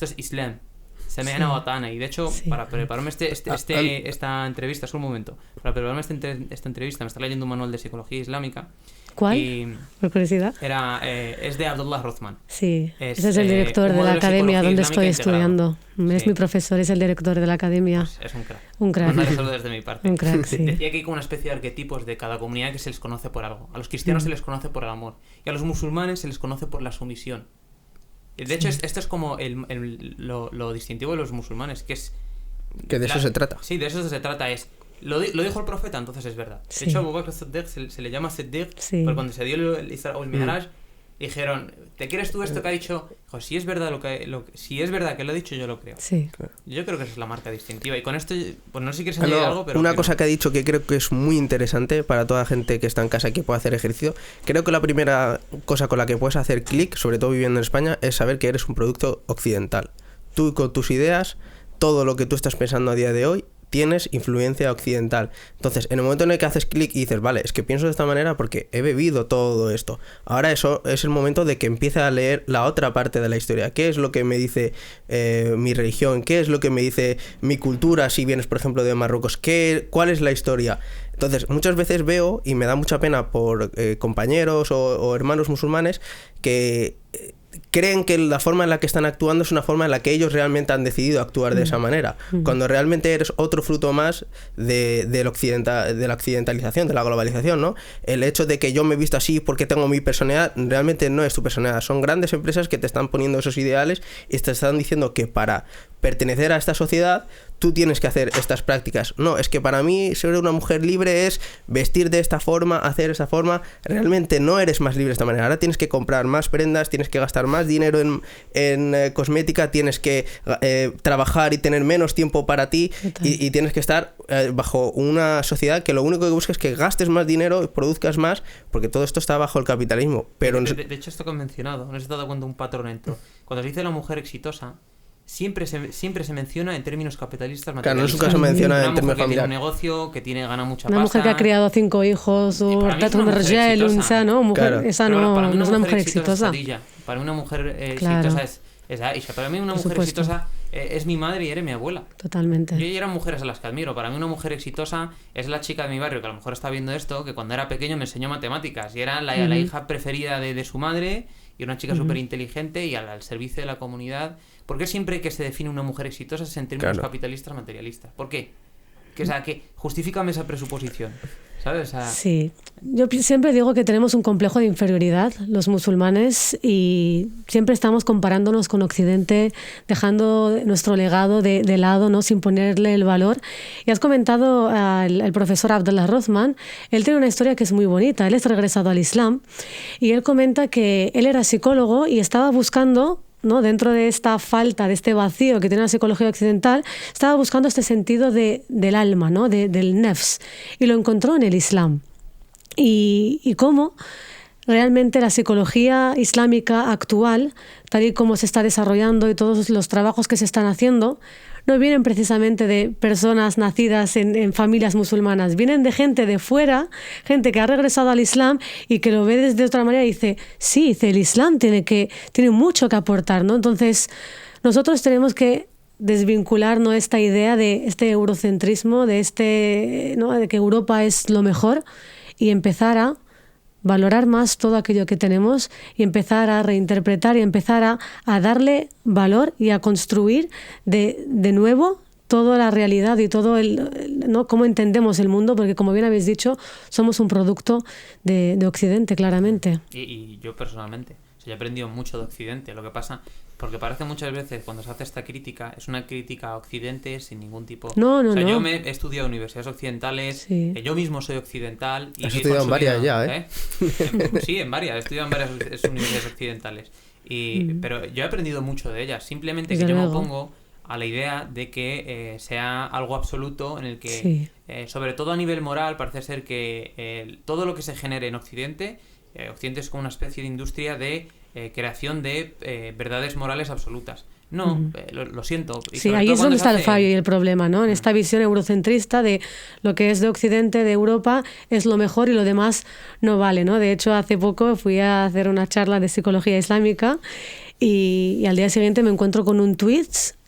es Islam. Se me ha Watana. Y de hecho, para prepararme esta entrevista, solo un momento, para prepararme esta entrevista me está leyendo un manual de psicología islámica. ¿Cuál? Por curiosidad. Es de Abdullah Rothman. Sí, ese es el director de la academia donde estoy estudiando. Es mi profesor, es el director de la academia. Pues es un crack. Un crack. Mandale saludos desde mi parte. Un crack, sí. Decía que hay como una especie de arquetipos de cada comunidad que se les conoce por algo. A los cristianos se les conoce por el amor. Y a los musulmanes se les conoce por la sumisión. De hecho, esto es como lo distintivo de los musulmanes, que es... Que de eso se trata. Sí, de eso se trata. Lo dijo el profeta, entonces es verdad. De hecho, a Abu Bakr as-Siddiq se le llama Siddiq, porque cuando se dio el Isra o el Mi'raj, dijeron, ¿te crees tú esto que ha dicho? Dijo, si es verdad si es verdad que lo ha dicho, yo lo creo. Sí. Yo creo que esa es la marca distintiva. Y con esto, pues no sé si quieres añadir algo, pero... Una cosa que ha dicho que creo que es muy interesante para toda la gente que está en casa y que puede hacer ejercicio. Creo que la primera cosa con la que puedes hacer clic, sobre todo viviendo en España, es saber que eres un producto occidental. Tú con tus ideas, todo lo que tú estás pensando a día de hoy, tienes influencia occidental. Entonces, en el momento en el que haces clic y dices, vale, es que pienso de esta manera porque he bebido todo esto. Ahora eso es el momento de que empiece a leer la otra parte de la historia. ¿Qué es lo que me dice mi religión? ¿Qué es lo que me dice mi cultura si vienes, por ejemplo, de Marruecos? ¿Cuál es la historia? Entonces, muchas veces veo, y me da mucha pena por compañeros o hermanos musulmanes, que creen que la forma en la que están actuando es una forma en la que ellos realmente han decidido actuar de esa manera, cuando realmente eres otro fruto más de la occidentalización, de la globalización, ¿no? El hecho de que yo me he visto así porque tengo mi personalidad, realmente no es tu personalidad, son grandes empresas que te están poniendo esos ideales y te están diciendo que para pertenecer a esta sociedad tú tienes que hacer estas prácticas. No, es que para mí ser una mujer libre es vestir de esta forma, hacer esta forma. Realmente no eres más libre de esta manera. Ahora tienes que comprar más prendas, tienes que gastar más dinero en cosmética, tienes que trabajar y tener menos tiempo para ti y tienes que estar bajo una sociedad que lo único que busca es que gastes más dinero y produzcas más, porque todo esto está bajo el capitalismo. Pero de hecho, esto que he mencionado, no se está dando cuenta un patrón dentro. Cuando se dice la mujer exitosa, siempre se menciona en términos capitalistas materialistas. Claro, no es un caso menciona en términos familiares. Una mujer que tiene un negocio, que gana mucha pasta. Una mujer que ha criado 5 hijos, o ¿no? Mujer, esa no es una mujer exitosa. Para una mujer exitosa es Aisha. Para mí una mujer exitosa es mi madre y eres mi abuela. Totalmente. Yo eran mujeres a las que admiro. Para mí una mujer exitosa es la chica de mi barrio que a lo mejor está viendo esto, que cuando era pequeño me enseñó matemáticas y era la hija preferida de su madre y una chica súper inteligente y al servicio de la comunidad. ¿Por qué siempre que se define una mujer exitosa es en términos capitalistas materialistas? ¿Por qué? Que justifícame esa presuposición, ¿sabes? Sí, yo siempre digo que tenemos un complejo de inferioridad los musulmanes y siempre estamos comparándonos con Occidente, dejando nuestro legado de lado, ¿no? Sin ponerle el valor. Y has comentado al profesor Abdullah Rothman, él tiene una historia que es muy bonita, él es regresado al Islam y él comenta que él era psicólogo y estaba buscando, ¿no? Dentro de esta falta, de este vacío que tiene la psicología occidental, estaba buscando este sentido del alma, ¿no? Del nefs, y lo encontró en el Islam. Y cómo realmente la psicología islámica actual, tal y como se está desarrollando y todos los trabajos que se están haciendo, no vienen precisamente de personas nacidas en familias musulmanas, vienen de gente de fuera, gente que ha regresado al Islam y que lo ve desde otra manera y dice, sí, el Islam tiene mucho que aportar, ¿no? Entonces, nosotros tenemos que desvincular, ¿no?, esta idea de este eurocentrismo, ¿no?, de que Europa es lo mejor y empezar a valorar más todo aquello que tenemos y empezar a reinterpretar y empezar a darle valor y a construir de nuevo toda la realidad y todo ¿no?, cómo entendemos el mundo, porque como bien habéis dicho, somos un producto de Occidente, claramente. Y yo personalmente, yo he aprendido mucho de Occidente. Lo que pasa, porque parece muchas veces cuando se hace esta crítica, es una crítica a Occidente sin ningún tipo... No. Yo me he estudiado en universidades occidentales, yo mismo soy occidental. Y has estudiado en varias ya, ¿eh? Sí, en varias, he estudiado en varias universidades occidentales. Pero yo he aprendido mucho de ellas, simplemente que yo me opongo a la idea de que sea algo absoluto en el que, sobre todo a nivel moral, parece ser que todo lo que se genere en Occidente es como una especie de industria de creación de verdades morales absolutas. No, lo siento. Sí, ahí es donde está el fallo y el problema, ¿no? En esta visión eurocentrista de lo que es de Occidente, de Europa, es lo mejor y lo demás no vale, ¿no? De hecho, hace poco fui a hacer una charla de psicología islámica y al día siguiente me encuentro con un tweet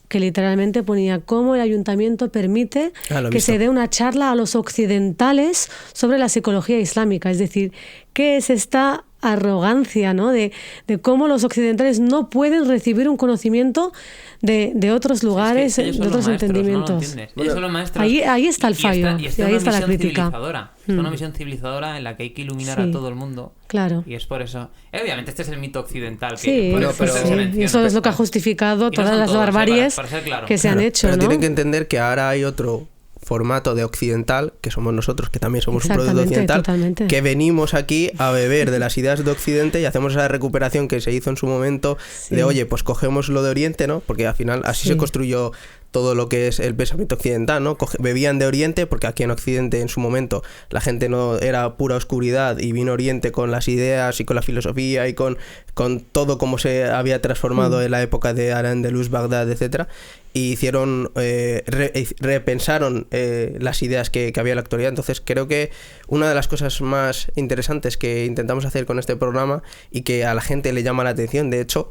que literalmente ponía cómo el ayuntamiento permite que se dé una charla a los occidentales sobre la psicología islámica. Es decir, ¿qué es esta arrogancia, ¿no?, de cómo los occidentales no pueden recibir un conocimiento de otros lugares, de otros entendimientos? Ahí está el fallo, y ahí está la crítica. Es una visión civilizadora en la que hay que iluminar a todo el mundo. Claro. Y es por eso. Obviamente este es el mito occidental. Y eso es lo que ha justificado todas las barbaries que se han hecho. Pero ¿no? tienen que entender que ahora hay otro formato de occidental, que somos nosotros, que también somos un producto occidental, que venimos aquí a beber de las ideas de Occidente y hacemos esa recuperación que se hizo en su momento de, oye, pues cogemos lo de Oriente, ¿no? Porque al final así se construyó todo lo que es el pensamiento occidental, ¿no? Bebían de Oriente, porque aquí en Occidente en su momento la gente no era pura oscuridad, y vino Oriente con las ideas y con la filosofía y con todo como se había transformado en la época de Al-Ándalus, Bagdad, etcétera, y hicieron repensaron las ideas que había en la actualidad. Entonces creo que una de las cosas más interesantes que intentamos hacer con este programa y que a la gente le llama la atención, de hecho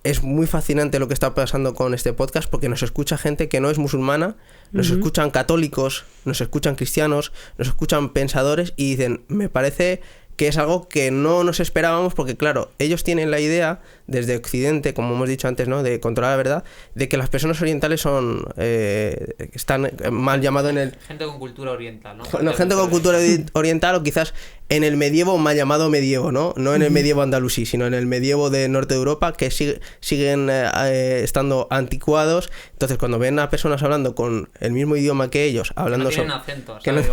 es muy fascinante lo que está pasando con este podcast, porque nos escucha gente que no es musulmana, nos escuchan católicos, nos escuchan cristianos, nos escuchan pensadores, y dicen, me parece que es algo que no nos esperábamos, porque claro, ellos tienen la idea desde Occidente, como hemos dicho antes, ¿no?, de controlar la verdad, de que las personas orientales son están mal llamado en el... Gente con cultura oriental, ¿no? No, gente con cultura oriental, o quizás en el medievo mal llamado medievo, ¿no? No en el medievo andalusí, sino en el medievo de norte de Europa, que siguen estando anticuados. Entonces, cuando ven a personas hablando con el mismo idioma que ellos, hablando que no tienen acento, ¿sabes?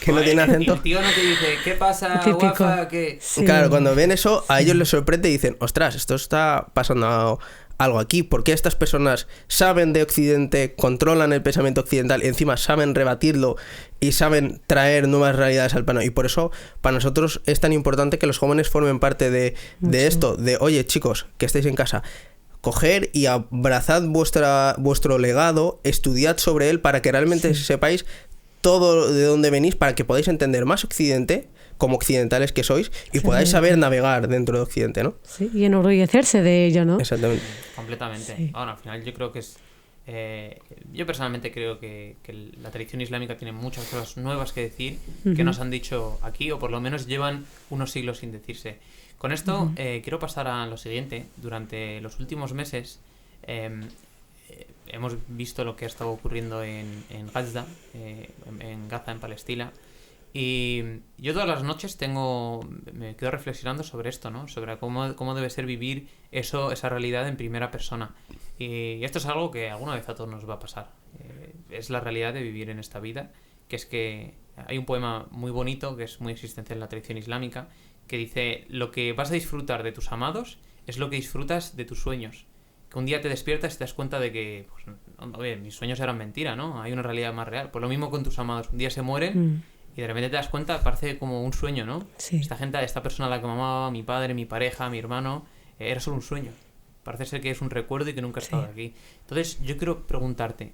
Que no tienen acento. El tío no te dice, ¿qué pasa, Típico. guapa? ¿Qué? Sí. Claro, cuando ven eso, a ellos les sorprende y dicen, ostras, esto está pasando algo aquí. ¿Por qué estas personas saben de Occidente, controlan el pensamiento occidental, y encima saben rebatirlo y saben traer nuevas realidades al plano? Y por eso para nosotros es tan importante que los jóvenes formen parte de esto, de, oye, chicos, que estéis en casa, coger y abrazad vuestro legado, estudiad sobre él para que realmente sepáis todo de dónde venís, para que podáis entender más Occidente como occidentales que sois, y podáis saber navegar dentro de Occidente, ¿no? Sí, y enorgullecerse de ello, ¿no? Exactamente. Completamente. Sí. Bueno, al final yo creo que es... yo personalmente creo que la tradición islámica tiene muchas cosas nuevas que decir, que nos han dicho aquí, o por lo menos llevan unos siglos sin decirse. Con esto quiero pasar a lo siguiente. Durante los últimos meses hemos visto lo que ha estado ocurriendo en Gaza, en Gaza, en Palestina. Y yo todas las noches me quedo reflexionando sobre esto, ¿no? Sobre cómo debe ser vivir esa realidad en primera persona. Y esto es algo que alguna vez a todos nos va a pasar. Es la realidad de vivir en esta vida, que es que hay un poema muy bonito, que es muy existencial en la tradición islámica, que dice, lo que vas a disfrutar de tus amados es lo que disfrutas de tus sueños. Que un día te despiertas y te das cuenta de que, pues, oye, mis sueños eran mentira, ¿no? Hay una realidad más real. Pues lo mismo con tus amados. Un día se mueren y de repente te das cuenta, parece como un sueño, ¿no? Sí. Esta persona a la que me amaba, mi padre, mi pareja, mi hermano, era solo un sueño. Parece ser que es un recuerdo y que nunca ha estado aquí. Entonces, yo quiero preguntarte,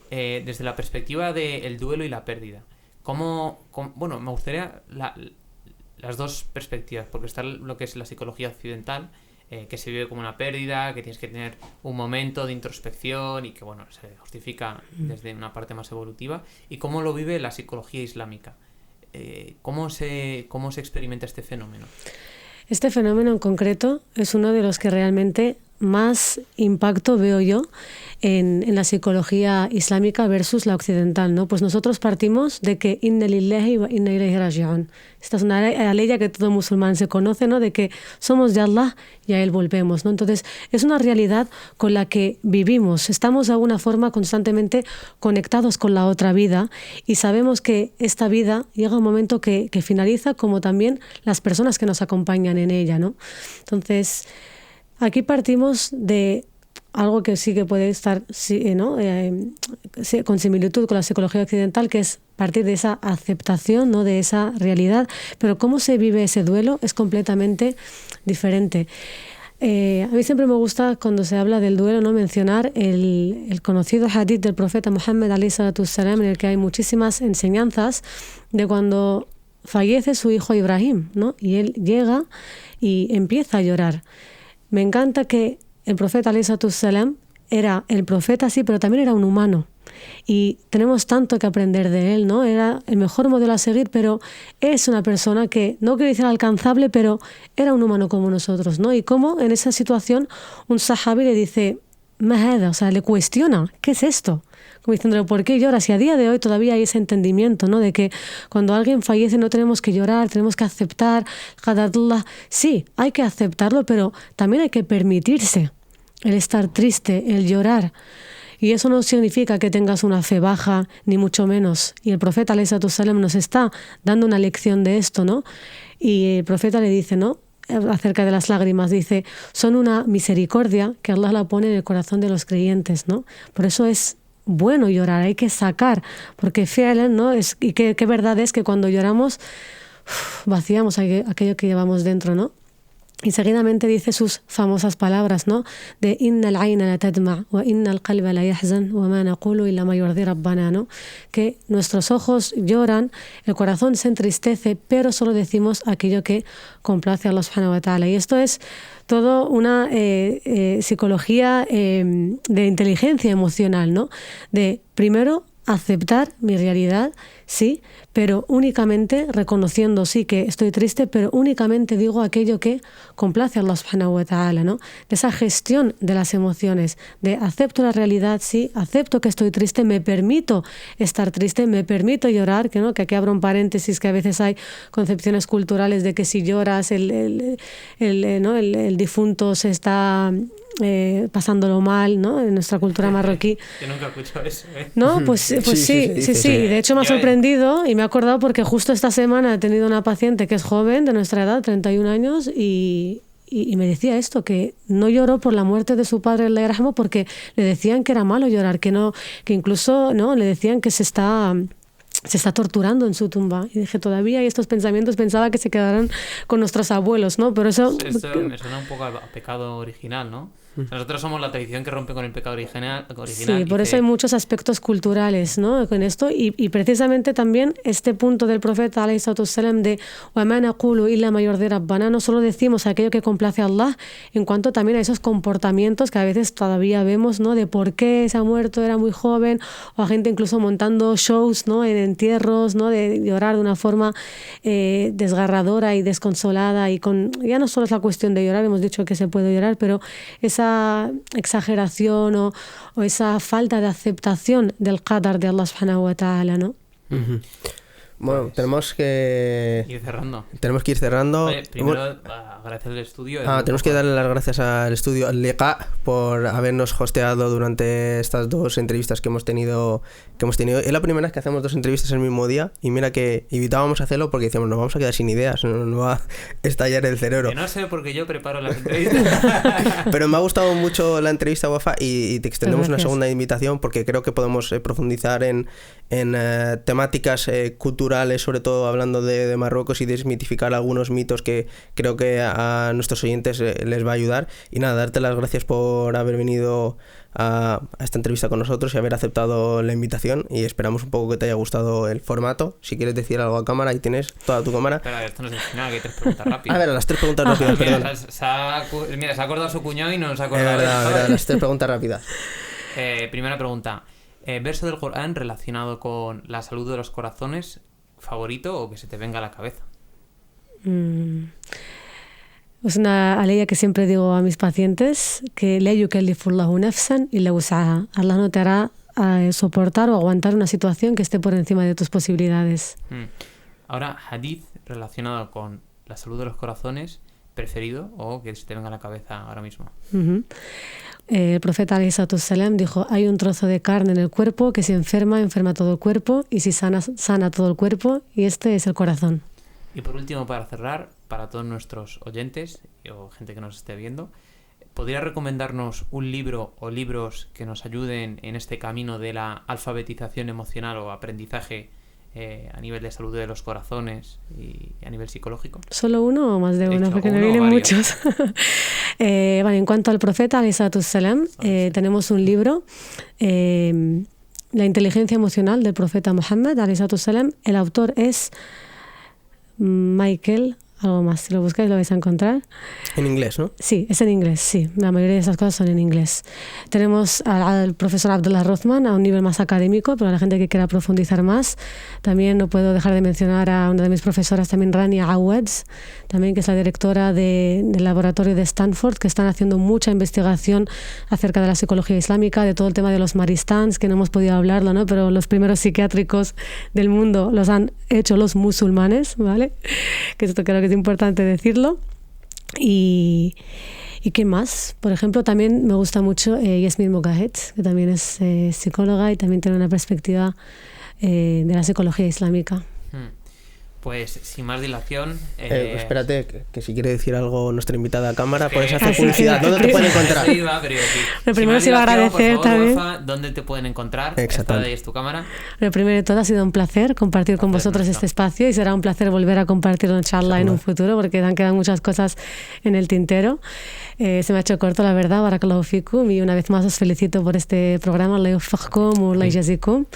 desde la perspectiva del duelo y la pérdida, bueno, me gustaría las dos perspectivas, porque está lo que es la psicología occidental, que se vive como una pérdida, que tienes que tener un momento de introspección y que, bueno, se justifica desde una parte más evolutiva, y cómo lo vive la psicología islámica. ¿Cómo se experimenta este fenómeno? Este fenómeno en concreto es uno de los que realmente más impacto veo yo en la psicología islámica versus la occidental, ¿no? Pues nosotros partimos de que inna lillahi wa inna ilayhi raji'un. Esta es una ley que todo musulmán se conoce, ¿no? De que somos de Allah y a Él volvemos, ¿no? Entonces, es una realidad con la que vivimos. Estamos de alguna forma constantemente conectados con la otra vida, y sabemos que esta vida llega un momento que finaliza, como también las personas que nos acompañan en ella, ¿no? Entonces, aquí partimos de algo que sí que puede estar con similitud con la psicología occidental, que es partir de esa aceptación, ¿no?, de esa realidad. Pero cómo se vive ese duelo es completamente diferente. A mí siempre me gusta, cuando se habla del duelo, no mencionar el conocido hadith del profeta Muhammad alayhi salatu wassalam, en el que hay muchísimas enseñanzas de cuando fallece su hijo Ibrahim, ¿no? Y él llega y empieza a llorar. Me encanta que el profeta alayhi salatu wassalam era el profeta, sí, pero también era un humano. Y tenemos tanto que aprender de él, ¿no? Era el mejor modelo a seguir, pero es una persona que, no quiero decir alcanzable, pero era un humano como nosotros, ¿no? Y cómo en esa situación un sahabi le dice, o sea, le cuestiona, ¿qué es esto? Como diciéndole, ¿por qué lloras? Y a día de hoy todavía hay ese entendimiento, ¿no? De que cuando alguien fallece no tenemos que llorar, tenemos que aceptar, sí, hay que aceptarlo, pero también hay que permitirse el estar triste, el llorar. Y eso no significa que tengas una fe baja, ni mucho menos. Y el profeta alayhi salatu wassalam nos está dando una lección de esto, ¿no? Y el profeta le dice, ¿no? acerca de las lágrimas, dice, son una misericordia que Allah la pone en el corazón de los creyentes, ¿no? Por eso es bueno llorar, hay que sacar, porque fielen, ¿no? Y qué verdad es que cuando lloramos vaciamos aquello que llevamos dentro, ¿no? Y seguidamente dice sus famosas palabras, ¿no? De inna al-ayna la tadma wa inna al-qalba la yahzan wa ma naqulu illa ma yurdi rabbana, ¿no? Que nuestros ojos lloran, el corazón se entristece, pero solo decimos aquello que complace a Allah subhanahu wa ta'ala. Y esto es todo una psicología de inteligencia emocional, ¿no? De primero aceptar mi realidad, sí, pero únicamente reconociendo, sí, que estoy triste, pero únicamente digo aquello que complace a Allah subhanahu wa ta'ala, ¿no? De esa gestión de las emociones, de acepto la realidad, sí, acepto que estoy triste, me permito estar triste, me permito llorar, que no, que aquí abro un paréntesis, que a veces hay concepciones culturales de que si lloras el difunto se está pasándolo mal, ¿no? En nuestra cultura marroquí. Yo nunca he escuchado eso, ¿eh? ¿No? Pues sí. De hecho me ha sorprendido y me he acordado porque justo esta semana he tenido una paciente que es joven, de nuestra edad, 31 años, y me decía esto, que no lloró por la muerte de su padre, Allah yarhamu, porque le decían que era malo llorar, que incluso, ¿no? Le decían que se está torturando en su tumba. Y dije, todavía hay estos pensamientos, pensaba que se quedaran con nuestros abuelos, ¿no? Pero eso me suena un poco a pecado original, ¿no? O sea, nosotros somos la tradición que rompe con el pecado original. Sí, por eso hay muchos aspectos culturales, ¿no? Con esto, y precisamente también este punto del profeta alayhi salatu wassalam de وَمَا نَقُولُ إِلَّا مَا يُرْضِي رَبَّنَا, no solo decimos aquello que complace a Allah, en cuanto también a esos comportamientos que a veces todavía vemos, ¿no? De por qué se ha muerto, era muy joven, o a gente incluso montando shows, ¿no? En entierros, ¿no? De llorar de una forma desgarradora y desconsolada, y ya no solo es la cuestión de llorar, hemos dicho que se puede llorar, pero esa exageración o esa falta de aceptación del qadar de Allah subhanahu wa ta'ala, ¿no? Uh-huh. Bueno, pues, tenemos que ir cerrando. Oye, primero, agradecer al estudio. Tenemos que darle las gracias al estudio, al Liqa, por habernos hosteado durante estas dos entrevistas que hemos tenido. Es la primera vez que hacemos dos entrevistas el mismo día, y mira que evitábamos hacerlo porque decíamos, nos vamos a quedar sin ideas, no va a estallar el cerebro. Que no sé porque yo preparo las entrevistas. Pero me ha gustado mucho la entrevista, Wafa, y te extendemos una segunda invitación porque creo que podemos profundizar en temáticas culturales, sobre todo hablando de Marruecos, y desmitificar algunos mitos que creo que a nuestros oyentes les va a ayudar. Y nada, darte las gracias por haber venido a esta entrevista con nosotros y haber aceptado la invitación, y esperamos un poco que te haya gustado el formato. Si quieres decir algo a cámara, ahí tienes toda tu cámara. Espera, esto no es el final, que hay 3 preguntas rápidas. A ver, las 3 preguntas rápidas, perdón. Mira, se ha acordado su cuñado y no nos ha Es acordado. verdad, las 3 preguntas rápidas. Primera pregunta. Verso del Corán relacionado con la salud de los corazones favorito o que se te venga a la cabeza. Es una aleya que siempre digo a mis pacientes, que la yukallifullahu nafsan illa wus'aha. Allah no te hará soportar o aguantar una situación que esté por encima de tus posibilidades. Ahora, hadith relacionado con la salud de los corazones preferido o que se te venga a la cabeza ahora mismo. El profeta alayhi salatu wassalam dijo, hay un trozo de carne en el cuerpo que si enferma todo el cuerpo, y si sana todo el cuerpo, y este es el corazón. Y por último, para cerrar, para todos nuestros oyentes o gente que nos esté viendo, ¿podría recomendarnos un libro o libros que nos ayuden en este camino de la alfabetización emocional o aprendizaje a nivel de salud de los corazones y a nivel psicológico? ¿Solo uno o más de uno? Porque me vienen muchos. Vale, en cuanto al profeta alayhi salatu wassalam, tenemos un libro, La inteligencia emocional del profeta Muhammad alayhi salatu wassalam. El autor es Michael algo más, si lo buscáis lo vais a encontrar. En inglés, ¿no? Sí, es en inglés, sí. La mayoría de esas cosas son en inglés. Tenemos al profesor Abdullah Rothman a un nivel más académico, pero a la gente que quiera profundizar más. También no puedo dejar de mencionar a una de mis profesoras, también Rania Awads, también que es la directora del laboratorio de Stanford, que están haciendo mucha investigación acerca de la psicología islámica, de todo el tema de los maristans, que no hemos podido hablarlo, ¿no? Pero los primeros psiquiátricos del mundo los han hecho los musulmanes, ¿vale? Que esto creo que es importante decirlo. ¿Y qué más? Por ejemplo, también me gusta mucho Yasmin Mogahed, que también es psicóloga y también tiene una perspectiva de la psicología islámica. Pues sin más dilación. Espérate, que si quiere decir algo nuestra invitada a cámara, que- puedes hacer sí, publicidad. sí. ¿Dónde te pueden encontrar? Eso iba, pero Lo sin primero más se iba a dilación, agradecer por favor, también. Borja, ¿dónde te pueden encontrar? Exactamente. Ahí es tu cámara. Lo primero de todo, ha sido un placer compartir con Placer vosotros nuestro. este espacio y será un placer volver a compartir una charla en un futuro porque han quedado muchas cosas en el tintero. Se me ha hecho corto, la verdad, Barakallahu fikum, y una vez más os felicito por este programa, Allah yufaqkum wa Allah yazikum.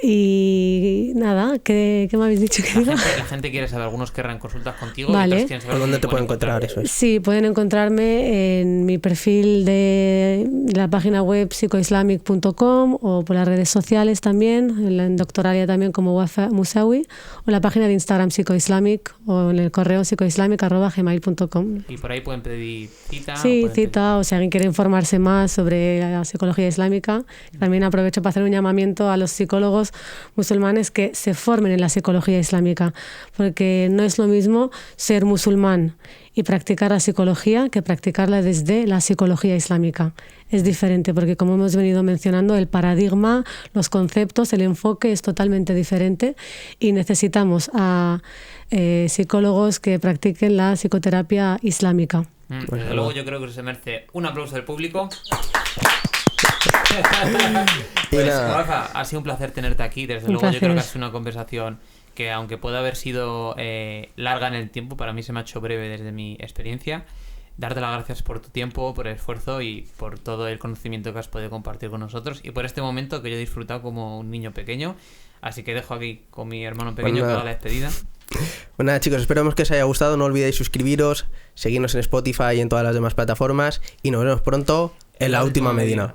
Y nada, ¿qué me habéis dicho que diga? La gente quiere saber, algunos querrán consultas contigo. Vale. Y otros quieren saber ¿Dónde te pueden encontrar? Eso es. Sí, pueden encontrarme en mi perfil de la página web psicoislamic.com o por las redes sociales también, en Doctoralia también como Wafa Musawi, o la página de Instagram psicoislamic o en el correo psicoislamic@gmail.com. Y por ahí pueden pedir cita. Sí, pueden cita, o si alguien quiere informarse más sobre la psicología islámica, también aprovecho para hacer un llamamiento a los psicólogos musulmanes que se formen en la psicología islámica, porque no es lo mismo ser musulmán y practicar la psicología que practicarla desde la psicología islámica. Es diferente, porque como hemos venido mencionando, el paradigma, los conceptos, el enfoque es totalmente diferente y necesitamos a psicólogos que practiquen la psicoterapia islámica. Desde luego yo creo que se merece un aplauso del público. Y Pues nada. Rafa, ha sido un placer tenerte aquí. Desde Un luego yo creo que ha placer. sido una conversación que, aunque pueda haber sido larga en el tiempo, para mí se me ha hecho breve desde mi experiencia. Darte las gracias por tu tiempo, por el esfuerzo y por todo el conocimiento que has podido compartir con nosotros y por este momento que yo he disfrutado como un niño pequeño. Así que dejo aquí con mi hermano pequeño que nada. haga la despedida. Pues nada, chicos, esperamos que os haya gustado. No olvidéis suscribiros, seguirnos en Spotify y en todas las demás plataformas. Y nos vemos pronto en la última Medina.